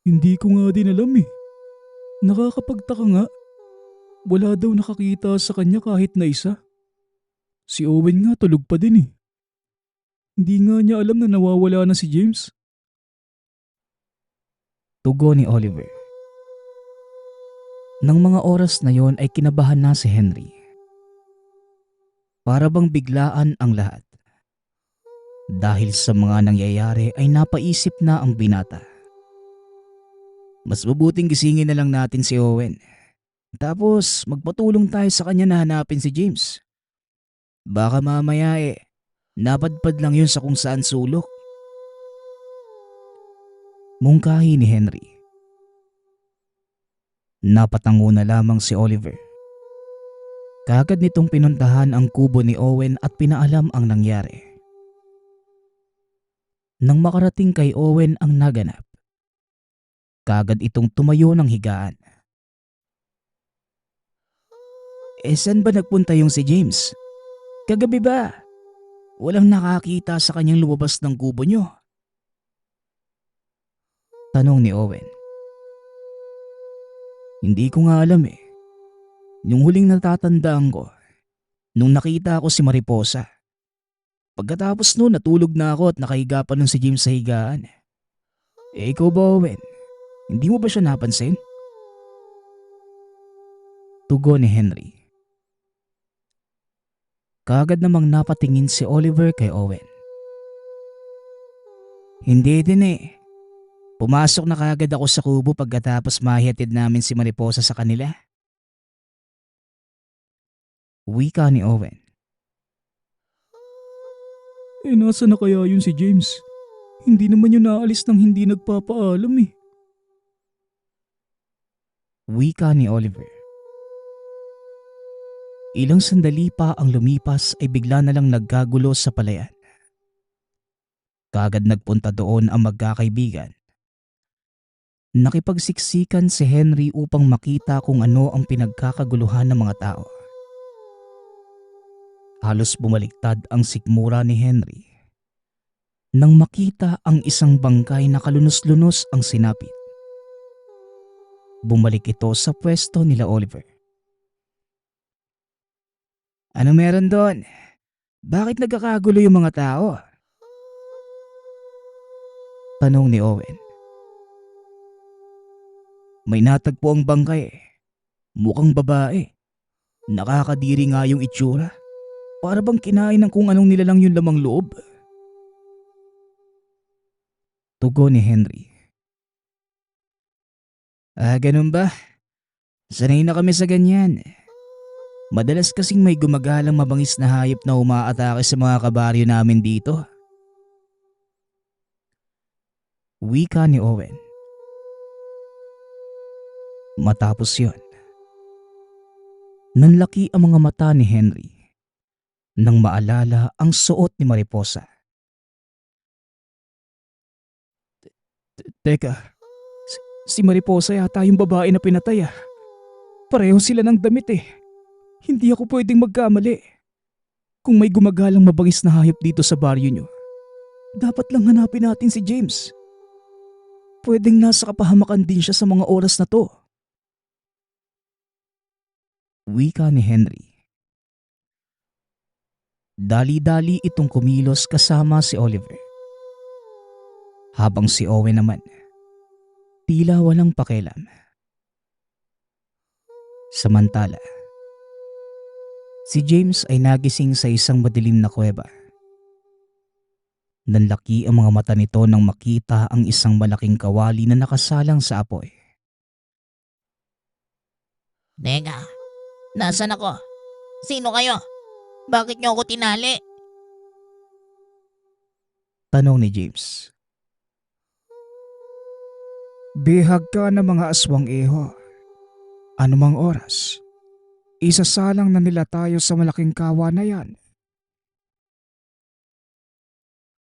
Hindi ko nga din alam eh. Nakakapagtaka nga. Wala daw nakakita sa kanya kahit na isa. Si Owen nga tulog pa din eh. Hindi nga niya alam na nawawala na si James. Tugon ni Oliver. Nang mga oras na yon ay kinabahan na si Henry. Para bang biglaan ang lahat. Dahil sa mga nangyayari ay napaisip na ang binata. Mas mabuting gisingin na lang natin si Owen. Tapos magpatulong tayo sa kanya na hanapin si James. Baka mamaya napadpad lang yun sa kung saan sulok. Mungkahi ni Henry. Napatango na lamang si Oliver. Kaagad nitong pinuntahan ang kubo ni Owen at pinaalam ang nangyari. Nang makarating kay Owen ang naganap, kaagad itong tumayo ng higaan. Saan ba nagpunta yung si James? Kagabi ba? Walang nakakita sa kanyang lumabas ng kubo nyo? Tanong ni Owen. Hindi ko nga alam eh. Yung huling natatandaan ko, nung nakita ko si Mariposa. Pagkatapos noon natulog na ako at nakahiga pa nun si James sa higaan. Ikaw ba, Owen? Hindi mo ba siya napansin? Tugon ni Henry. Kaagad namang napatingin si Oliver kay Owen. Hindi din eh. Pumasok na kaagad ako sa kubo pagkatapos mahihatid namin si Mariposa sa kanila. Wika ni Owen. Nasa na kaya yun si James? Hindi naman yun naalis nang hindi nagpapaalam eh. Wika ni Oliver. Ilang sandali pa ang lumipas ay bigla na lang nagkagulo sa palayan. Kaagad nagpunta doon ang magkakaibigan. Nakipagsiksikan si Henry upang makita kung ano ang pinagkakaguluhan ng mga tao. Halos bumaliktad ang sikmura ni Henry nang makita ang isang bangkay na kalunos-lunos ang sinapit. Bumalik ito sa pwesto nila Oliver. Ano meron doon? Bakit nagkakagulo yung mga tao? Tanong ni Owen. May natagpo ang bangkay eh. Mukhang babae. Nakakadiri nga yung itsura. Para bang kinain ng kung anong nilalang yung lamang loob. Tugon ni Henry. Ganun ba? Sanay na kami sa ganyan. Madalas kasing may gumagalang mabangis na hayop na umaatake sa mga kabaryo namin dito. Wika ni Owen. Matapos yon, nanlaki ang mga mata ni Henry nang maalala ang suot ni Mariposa. Teka, si Mariposa yata yung babae na pinatay ah. Pareho sila ng damit eh. Hindi ako pwedeng magkamali. Kung may gumagalang mabangis na hayop dito sa baryo nyo, dapat lang hanapin natin si James. Pwedeng nasa kapahamakan din siya sa mga oras na to. Wika ni Henry. Dali-dali itong kumilos kasama si Oliver. Habang si Owen naman, tila walang pakialam. Samantala, si James ay nagising sa isang madilim na kuweba. Nanlaki ang mga mata nito nang makita ang isang malaking kawali na nakasalang sa apoy. Teka, nasan ako? Sino kayo? Bakit niyo ako tinali? Tanong ni James. Bihag ka ng mga aswang iho. Anumang oras, isasalang na nila tayo sa malaking kawa na yan.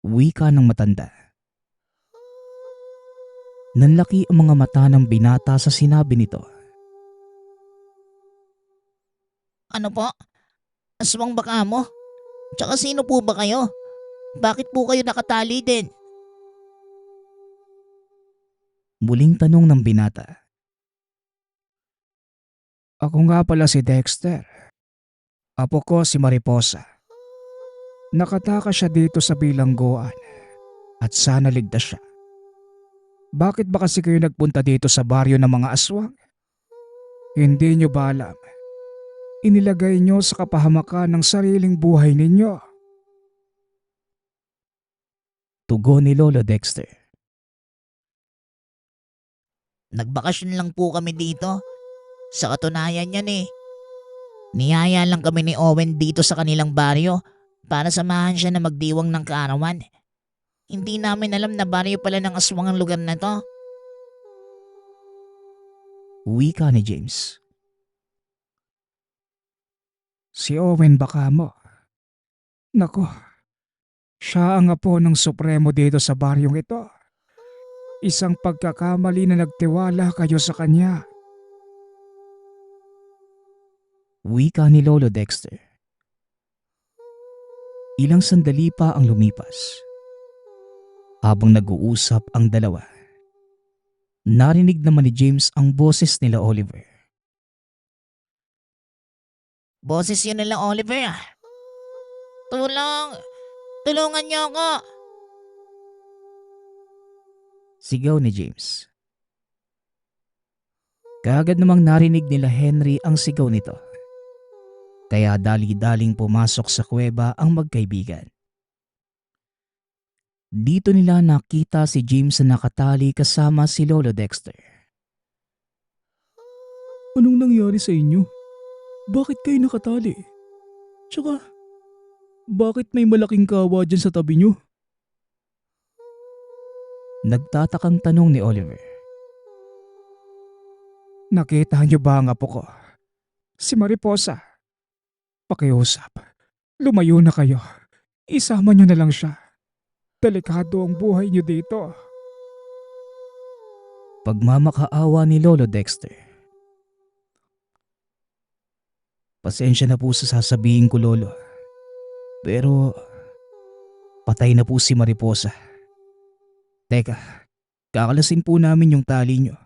Wika ng matanda. Nanlaki ang mga mata ng binata sa sinabi nito. Ano po? Aswang baka mo? Tsaka sino po ba kayo? Bakit po kayo nakatali din? Muling tanong ng binata. Ako nga pala si Dexter. Apo ko si Mariposa. Nakataka siya dito sa bilangguan at sana ligtas siya. Bakit ba kasi kayo nagpunta dito sa baryo ng mga aswang? Hindi nyo ba alam? Inilagay nyo sa kapahamakan ng sariling buhay ninyo. Tugon ni Lolo Dexter. Nagbakasyon lang po kami dito. Sa katunayan yan eh. Niyaya lang kami ni Owen dito sa kanilang baryo para samahan siya na magdiwang ng kaarawan. Hindi namin alam na baryo pala ng aswang ang lugar na to. Wika ni James. Si Owen baka mo. Nako, siya ang apo ng supremo dito sa baryong ito. Isang pagkakamali na nagtiwala kayo sa kanya. Wika ni Lolo Dexter. Ilang sandali pa ang lumipas. Habang nag-uusap ang dalawa, Narinig naman ni James ang boses nila Oliver. Boses yun nila Oliver ah. Tulong! Tulungan niyo ako! Sigaw ni James. Kaagad namang narinig nila Henry ang sigaw nito. Kaya dali-daling pumasok sa kuweba ang magkaibigan. Dito nila nakita si James na nakatali kasama si Lolo Dexter. Anong nangyari sa inyo? Bakit kayo nakatali? Tsaka, bakit may malaking kawa dyan sa tabi nyo? Nagtatakang tanong ni Oliver. Nakita niyo ba ang apo ko? Si Mariposa. Pakiusap. Lumayo na kayo. Isama niyo na lang siya. Delikado ang buhay niyo dito. Pagmamakaawa ni Lolo Dexter. Pasensya na po sa sasabihin ko, Lolo. Pero patay na po si Mariposa. Teka, kakalasin po namin yung tali nyo.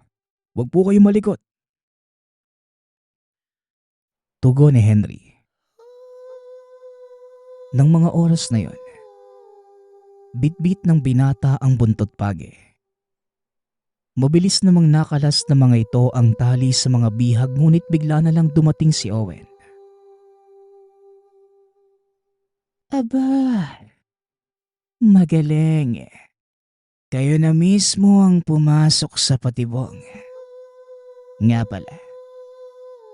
Huwag po kayo malikot. Tugon ni Henry. Nang mga oras na yon, bitbit ng binata ang buntot page. Mabilis namang nakalas na mga ito ang tali sa mga bihag ngunit bigla na lang dumating si Owen. Aba, magaling. Kayo na mismo ang pumasok sa patibong. Nga pala,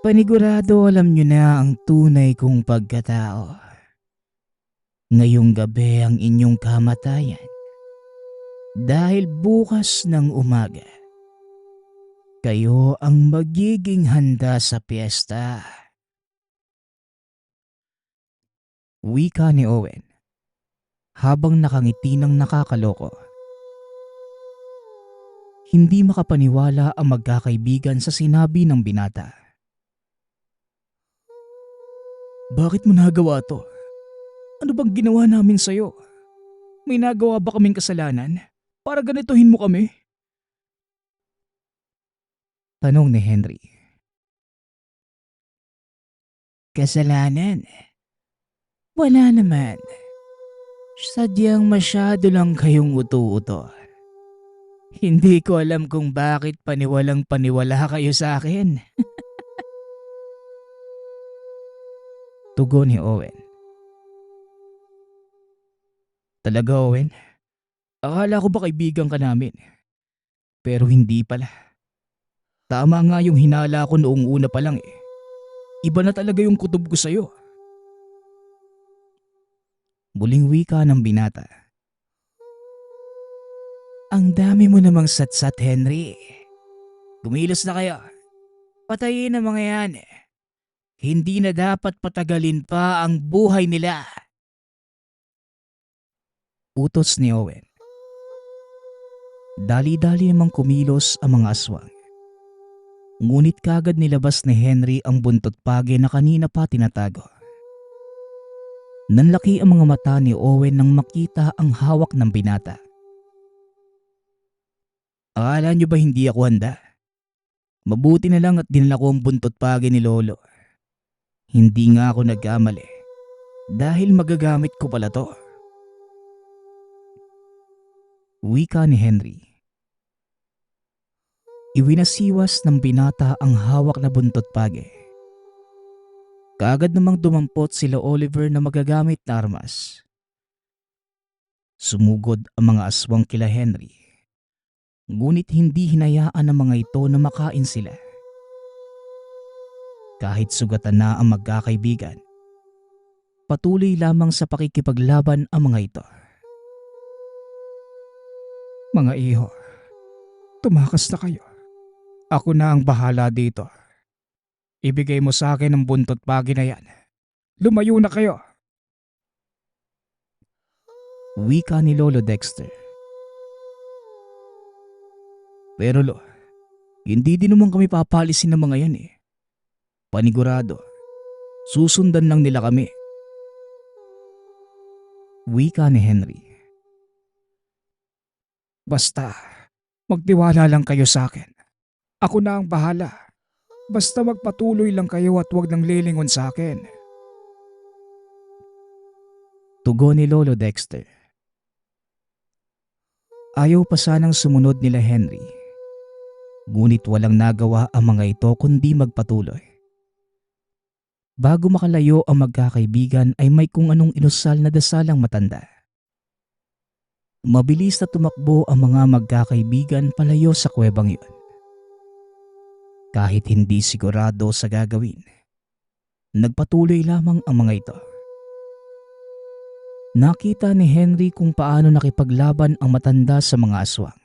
panigurado alam nyo na ang tunay kong pagkatao. Ngayong gabi ang inyong kamatayan. Dahil bukas ng umaga, kayo ang magiging handa sa piyesta. Wika ni Owen habang nakangiti ng nakakaloko. Hindi makapaniwala ang magkakaibigan sa sinabi ng binata. Bakit mo nagawa to? Ano bang ginawa namin sa'yo? May nagawa ba kaming kasalanan para ganituhin mo kami? Tanong ni Henry. Kasalanan? Wala naman. Sadyang masyado lang kayong uto-uto. Hindi ko alam kung bakit paniwalang paniwala kayo sa akin. Tugon ni Owen. Talaga, Owen? Akala ko ba kaibigan ka namin? Pero hindi pala. Tama nga yung hinala ko noong una pa lang eh. Iba na talaga yung kutob ko sa'yo. Muling wika ng binata. Ang dami mo namang satsat, Henry. Gumilos na kayo. Patayin ang mga yan. Hindi na dapat patagalin pa ang buhay nila. Utos ni Owen. Dali-dali namang kumilos ang mga aswang. Ngunit kagad nilabas ni Henry ang buntot page na kanina pa tinatago. Nanlaki ang mga mata ni Owen nang makita ang hawak ng binata. Akala niyo ba hindi ako handa? Mabuti na lang at dinala ko ang buntot page ni Lolo. Hindi nga ako nagkamali. Dahil magagamit ko pala to. Wika ni Henry. Iwinasiwas ng binata ang hawak na buntot page. Kaagad namang dumampot sila Oliver na magagamit na armas. Sumugod ang mga aswang kila Henry. Ngunit hindi hinayaan ng mga ito na makain sila. Kahit sugatan na ang magkakaibigan, patuloy lamang sa pakikipaglaban ang mga ito. Mga iho, tumakas na kayo. Ako na ang bahala dito. Ibigay mo sa akin ang buntot pagi na yan. Lumayo na kayo. Wika ni Lolo Dexter. Pero hindi din naman kami papalisin ng mga yan eh. Panigurado, susundan lang nila kami. Wika ni Henry. Basta, Magtiwala lang kayo sa akin. Ako na ang bahala. Basta magpatuloy lang kayo at huwag nang lilingon sa akin. Tugon ni Lolo Dexter. Ayaw pa sanang sumunod nila Henry. Ngunit walang nagawa ang mga ito kundi magpatuloy. Bago makalayo ang magkakaibigan ay may kung anong inusal na dasalang matanda. Mabilis na tumakbo ang mga magkakaibigan palayo sa kuwebang iyon. Kahit hindi sigurado sa gagawin, nagpatuloy lamang ang mga ito. Nakita ni Henry kung paano nakipaglaban ang matanda sa mga aswang.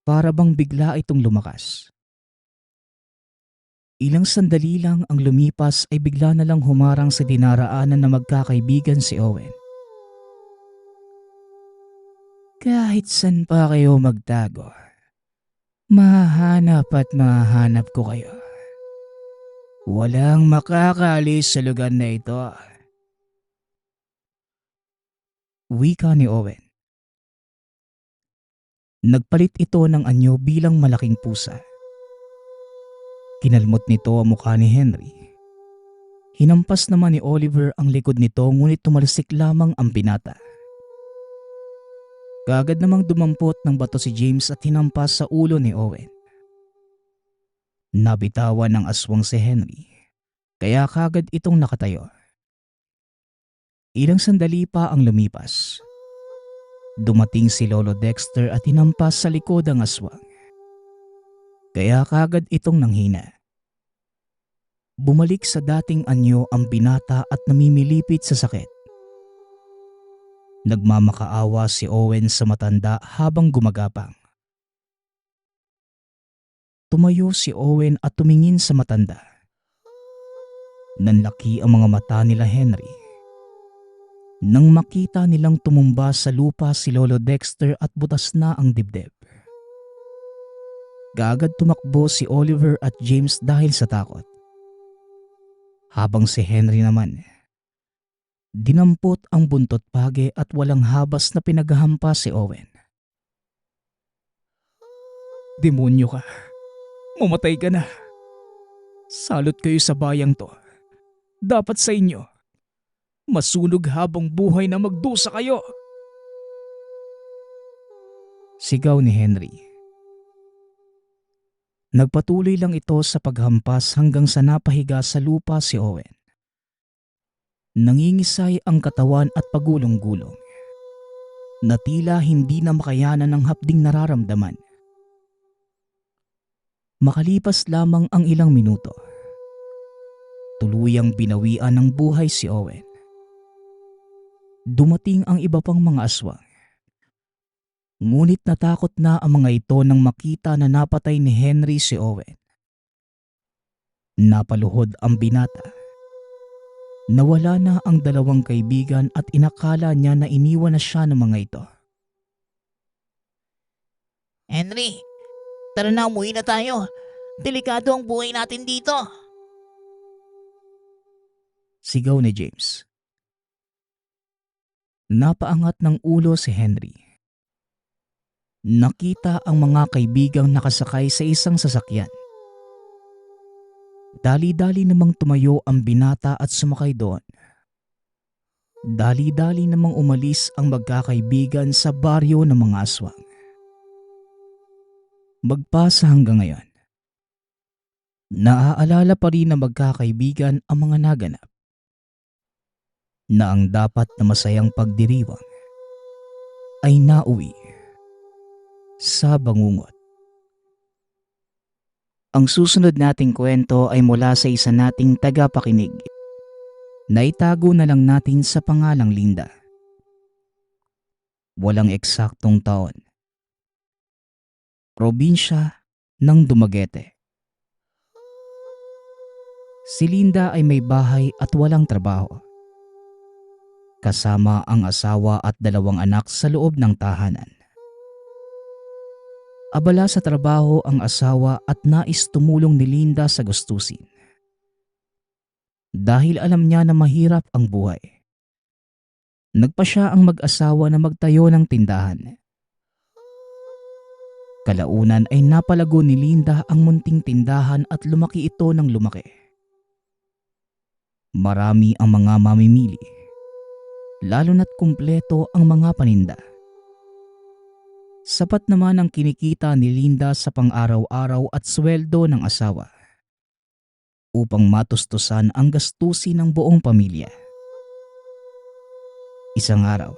Para bang bigla itong lumakas. Ilang sandali lang ang lumipas ay bigla na lang humarang sa dinaraanan na magkakaibigan si Owen. Kahit saan pa kayo magtago, mahanap at mahanap ko kayo. Walang makakaalis sa lugar na ito. Wika ni Owen. Nagpalit ito ng anyo bilang malaking pusa. Kinalmot nito ang mukha ni Henry. Hinampas naman ni Oliver ang likod nito ngunit tumalsik lamang ang binata. Kaagad namang dumampot ng bato si James at hinampas sa ulo ni Owen. Nabitawan ng aswang si Henry, kaya kaagad itong nakatayo. Ilang sandali pa ang lumipas. Dumating si Lolo Dexter at hinampas sa likod ang aswang. Kaya kaagad itong nanghina. Bumalik sa dating anyo ang binata at namimilipit sa sakit. Nagmamakaawa si Owen sa matanda habang gumagapang. Tumayo si Owen at tumingin sa matanda. Nanlaki ang mga mata nila Henry. Nang makita nilang tumumba sa lupa si Lolo Dexter at butas na ang dibdib. Kaagad tumakbo si Oliver at James dahil sa takot. Habang si Henry naman, dinampot ang buntot page at walang habas na pinaghahampas si Owen. Demonyo ka. Mamatay ka na. Salot kayo sa bayang to. Dapat sa inyo. Masunog habang buhay na magdusa kayo. Sigaw ni Henry. Nagpatuloy lang ito sa paghampas hanggang sa napahiga sa lupa si Owen. Nangingisay ang katawan at pagulong-gulong. Na tila hindi na makayanan ng hapding nararamdaman. Makalipas lamang ang ilang minuto, tuluyang binawian ng buhay si Owen. Dumating ang iba pang mga aswang. Ngunit natakot na ang mga ito nang makita na napatay ni Henry si Owen. Napaluhod ang binata. Nawala na ang dalawang kaibigan at inakala niya na iniwan na siya ng mga ito. Henry, tara na, umuwi na tayo. Delikado ang buhay natin dito. Sigaw ni James. Napaangat ng ulo si Henry. Nakita ang mga kaibigang nakasakay sa isang sasakyan. Dali-dali namang tumayo ang binata at sumakay doon. Dali-dali namang umalis ang magkakaibigan sa baryo ng mga aswang. Magpasa hanggang ngayon. Naaalala pa rin ng magkakaibigan ang mga naganap. Na ang dapat na masayang pagdiriwang ay nauwi sa bangungot. Ang susunod nating kwento ay mula sa isa nating tagapakinig. Naitago na lang natin sa pangalang Linda. Walang eksaktong taon. Probinsya ng Dumaguete. Si Linda ay may bahay at walang trabaho. Kasama ang asawa at dalawang anak sa loob ng tahanan. Abala sa trabaho ang asawa at nais tumulong ni Linda sa gastusin. Dahil alam niya na mahirap ang buhay. Nagpa siya ang mag-asawa na magtayo ng tindahan. Kalaunan ay napalago ni Linda ang munting tindahan at lumaki ito ng lumaki. Marami ang mga mamimili, lalo na't kumpleto ang mga paninda. Sapat naman ang kinikita ni Linda sa pang-araw-araw at sweldo ng asawa upang matustusan ang gastusin ng buong pamilya. Isang araw,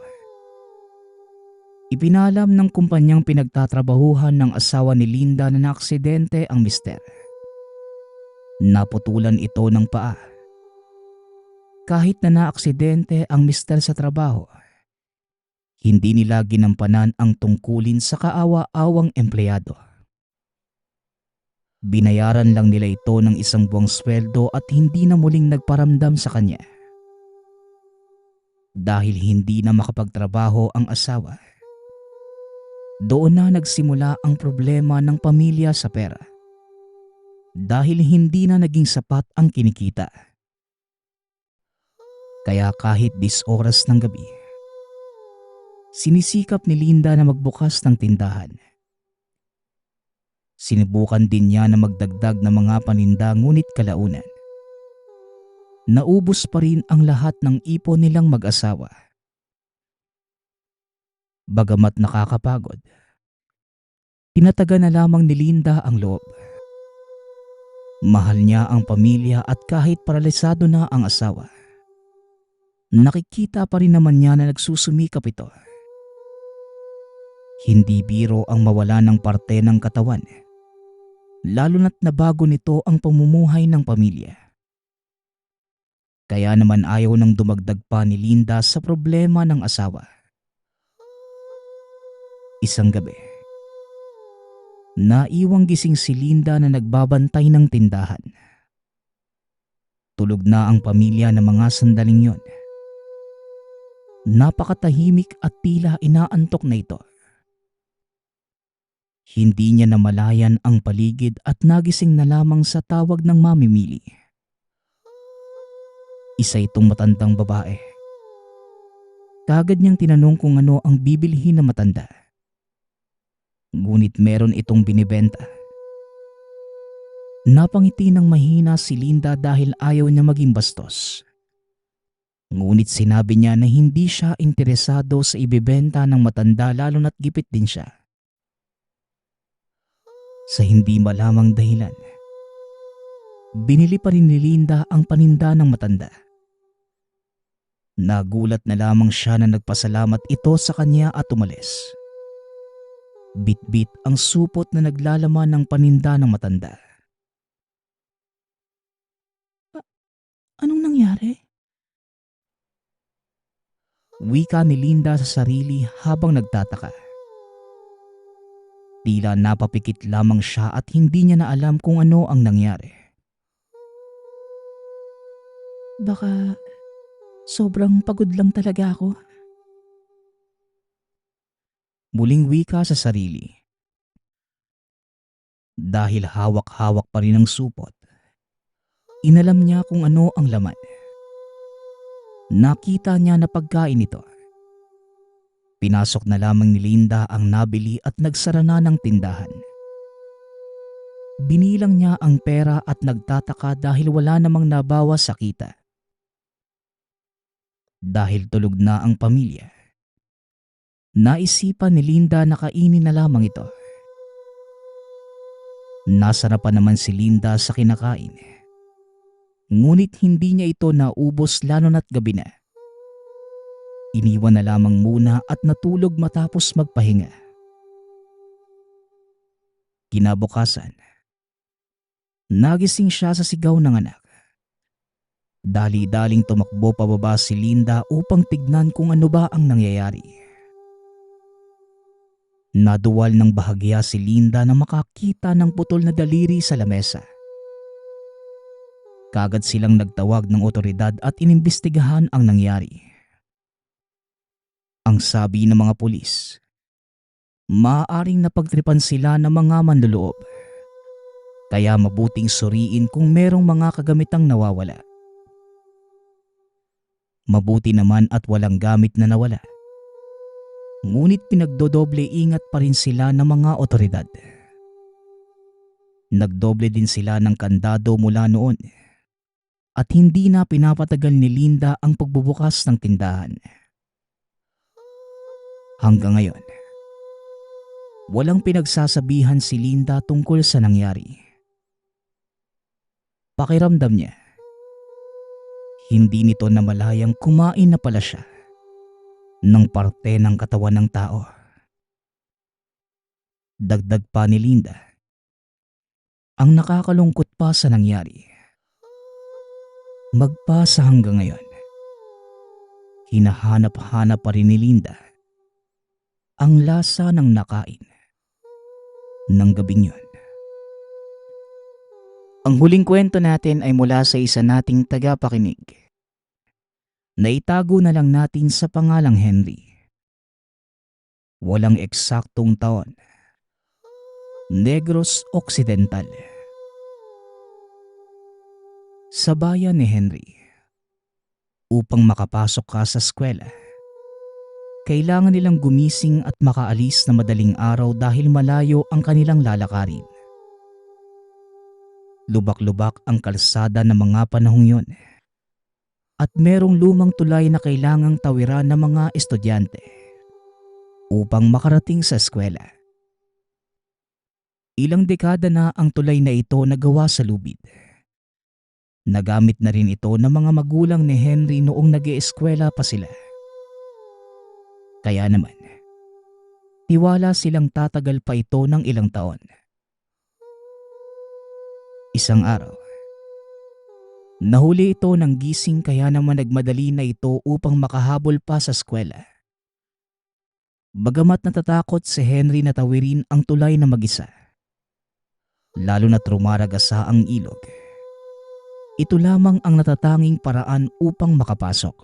ipinalam ng kumpanyang pinagtatrabahuhan ng asawa ni Linda na naaksidente ang mister. Naputulan ito ng paa. Kahit na naaksidente ang mister sa trabaho, hindi nila ginampanan ang tungkulin sa kaawa-awang empleyado. Binayaran lang nila ito ng isang buwang sweldo at hindi na muling nagparamdam sa kanya. Dahil hindi na makapagtrabaho ang asawa, doon na nagsimula ang problema ng pamilya sa pera. Dahil hindi na naging sapat ang kinikita. Kaya kahit 10 oras ng gabi, sinisikap ni Linda na magbukas ng tindahan. Sinubukan din niya na magdagdag ng mga paninda ngunit kalaunan, naubos pa rin ang lahat ng ipon nilang mag-asawa. Bagamat nakakapagod, tinataga na lamang ni Linda ang loob. Mahal niya ang pamilya at kahit paralisado na ang asawa, nakikita pa rin naman niya na nagsusumikap ito. Hindi biro ang mawala ng parte ng katawan, lalo na't nabago nito ang pamumuhay ng pamilya. Kaya naman ayaw nang dumagdag pa ni Linda sa problema ng asawa. Isang gabi, naiwang gising si Linda na nagbabantay ng tindahan. Tulog na ang pamilya ng mga sandaling yon. Napakatahimik at tila inaantok na ito. Hindi niya namalayan ang paligid at nagising na lamang sa tawag ng mamimili. Isa itong matandang babae. Kaagad niyang tinanong kung ano ang bibilhin na matanda. Ngunit meron itong binibenta. Napangiti ng mahina si Linda dahil ayaw niya maging bastos. Ngunit sinabi niya na hindi siya interesado sa ibebenta ng matanda lalo na't gipit din siya. Sa hindi malamang dahilan, binili pa rin ni Linda ang paninda ng matanda. Nagulat na lamang siya na nagpasalamat ito sa kanya at umalis. Bit-bit ang supot na naglalaman ng paninda ng matanda. Anong nangyari? Wika ni Linda sa sarili habang nagtataka. Tila napapikit lamang siya at hindi niya na alam kung ano ang nangyari. Baka sobrang pagod lang talaga ako. Muling wika sa sarili. Dahil hawak-hawak pa rin ang supot, inalam niya kung ano ang laman. Nakita niya na pagkain ito. Pinasok na lamang ni Linda ang nabili at nagsara na ng tindahan. Binilang niya ang pera at nagtataka dahil wala namang nabawas sa kita. Dahil tulog na ang pamilya, naisipan ni Linda na kainin na lamang ito. Nasarapan naman si Linda sa kinakain. Ngunit hindi niya ito naubos lalo na't gabi na. Iniwan na lamang muna at natulog matapos magpahinga. Kinabukasan, nagising siya sa sigaw ng anak. Dali-daling tumakbo pababa si Linda upang tignan kung ano ba ang nangyayari. Naduwal ng bahagya si Linda na makakita ng putol na daliri sa lamesa. Kaagad silang nagtawag ng otoridad at inimbestigahan ang nangyari. Ang sabi ng mga pulis, maaaring napagtripan sila ng mga manloloob. Kaya mabuting suriin kung merong mga kagamitang nawawala. Mabuti naman at walang gamit na nawala. Ngunit pinagdodoble ingat pa rin sila ng mga otoridad. Nagdoble din sila ng kandado mula noon at hindi na pinapatagal ni Linda ang pagbubukas ng tindahan. Hanggang ngayon, walang pinagsasabihan si Linda tungkol sa nangyari. Pakiramdam niya, hindi nito namalayang kumain na pala siya ng parte ng katawan ng tao. Dagdag pa ni Linda, ang nakakalungkot pa sa nangyari, magpasa hanggang ngayon, hinahanap-hanap pa rin ni Linda ang lasa ng nakain ng gabing yun. Ang huling kwento natin ay mula sa isa nating tagapakinig. Naitago na lang natin sa pangalang Henry. Walang eksaktong taon. Negros Occidental. Sa bayan ni Henry, upang makapasok ka sa eskwela, kailangan nilang gumising at makaalis na madaling araw dahil malayo ang kanilang lalakarin. Lubak-lubak ang kalsada ng mga panahong yon at merong lumang tulay na kailangang tawiran ng mga estudyante upang makarating sa eskwela. Ilang dekada na ang tulay na ito nagawa sa lubid. Nagamit na rin ito ng mga magulang ni Henry noong nag-ieskwela pa sila. Kaya naman, tiwala silang tatagal pa ito ng ilang taon. Isang araw, nahuli ito ng gising kaya naman nagmadali na ito upang makahabol pa sa eskwela. Bagamat natatakot si Henry na tawirin ang tulay na mag-isa, lalo na't rumaragasa ang ilog, ito lamang ang natatanging paraan upang makapasok.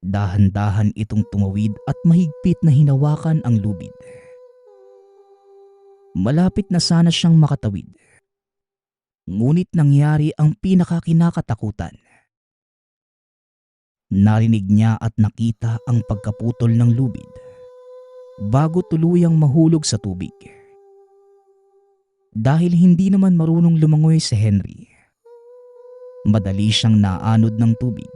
Dahan-dahan itong tumawid at mahigpit na hinawakan ang lubid. Malapit na sana siyang makatawid. Ngunit nangyari ang pinakakinakatakutan. Narinig niya at nakita ang pagkaputol ng lubid bago tuluyang mahulog sa tubig. Dahil hindi naman marunong lumangoy si Henry, madali siyang naanod ng tubig.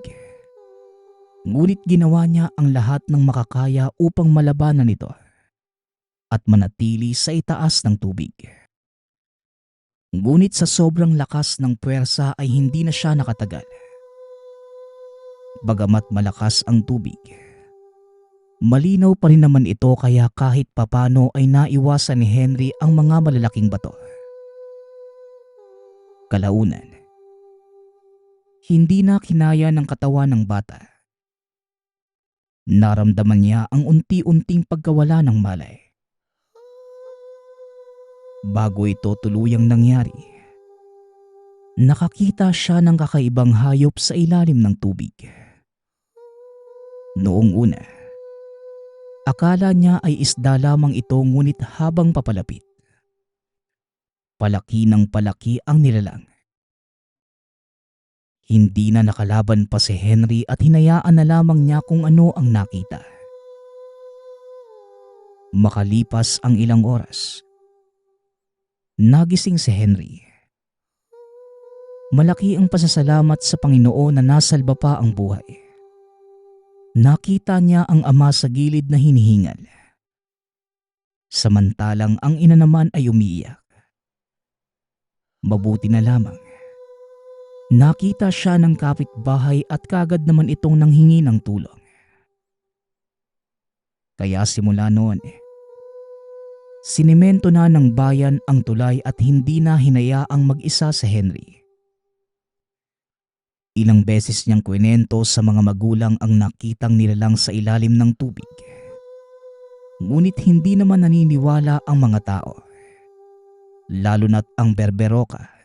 Ngunit ginawa niya ang lahat ng makakaya upang malabanan ito at manatili sa itaas ng tubig. Ngunit sa sobrang lakas ng puwersa ay hindi na siya nakatagal. Bagamat malakas ang tubig, malinaw pa rin naman ito kaya kahit papano ay naiwasan ni Henry ang mga malalaking bato. Kalaunan, hindi na kinaya ng katawan ng bata. Naramdaman niya ang unti-unting pagkawala ng malay. Bago ito tuluyang nangyari, nakakita siya ng kakaibang hayop sa ilalim ng tubig. Noong una, akala niya ay isda lamang ito ngunit habang papalapit, palaki ng palaki ang nilalang. Hindi na nakalaban pa si Henry at hinayaan na lamang niya kung ano ang nakita. Makalipas ang ilang oras, nagising si Henry. Malaki ang pasasalamat sa Panginoon na nasalba pa ang buhay. Nakita niya ang ama sa gilid na hinihingal. Samantalang ang ina naman ay umiiyak. Mabuti na lamang, nakita siya ng kapitbahay at kagad naman itong nanghingi ng tulong. Kaya simula noon, sinimento na ng bayan ang tulay at hindi na hinayaang mag-isa si Henry. Ilang beses niyang kwento sa mga magulang ang nakitang nilalang sa ilalim ng tubig. Ngunit hindi naman naniniwala ang mga tao. Lalo na't ang berberoka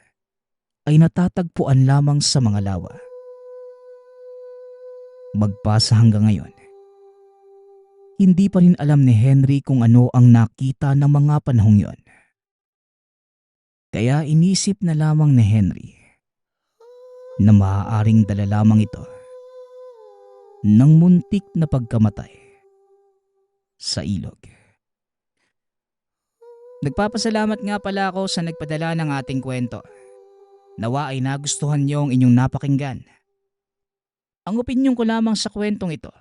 ay natatagpuan lamang sa mga lawa. Magpasa hanggang ngayon, hindi pa rin alam ni Henry kung ano ang nakita ng mga panahong yon. Kaya inisip na lamang ni Henry na maaaring dala lamang ito ng muntik na pagkamatay sa ilog. Nagpapasalamat nga pala ako sa nagpadala ng ating kwento. Nawa ay nagustuhan niyo ang inyong napakinggan. Ang opinyon ko lamang sa kwentong ito,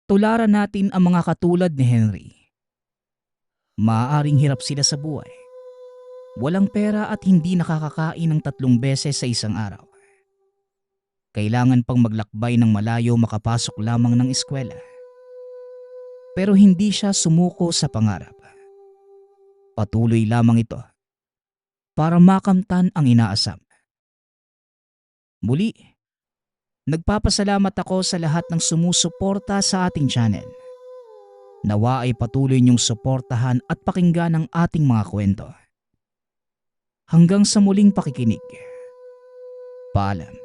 tularan natin ang mga katulad ni Henry. Maaaring hirap sila sa buhay. Walang pera at hindi nakakakain ng 3 beses sa isang araw. Kailangan pang maglakbay ng malayo makapasok lamang ng eskwela. Pero hindi siya sumuko sa pangarap. Patuloy lamang ito para makamtan ang inaasam. Muli, nagpapasalamat ako sa lahat ng sumusuporta sa ating channel. Nawa ay patuloy niyong suportahan at pakinggan ang ating mga kwento. Hanggang sa muling pakikinig. Paalam.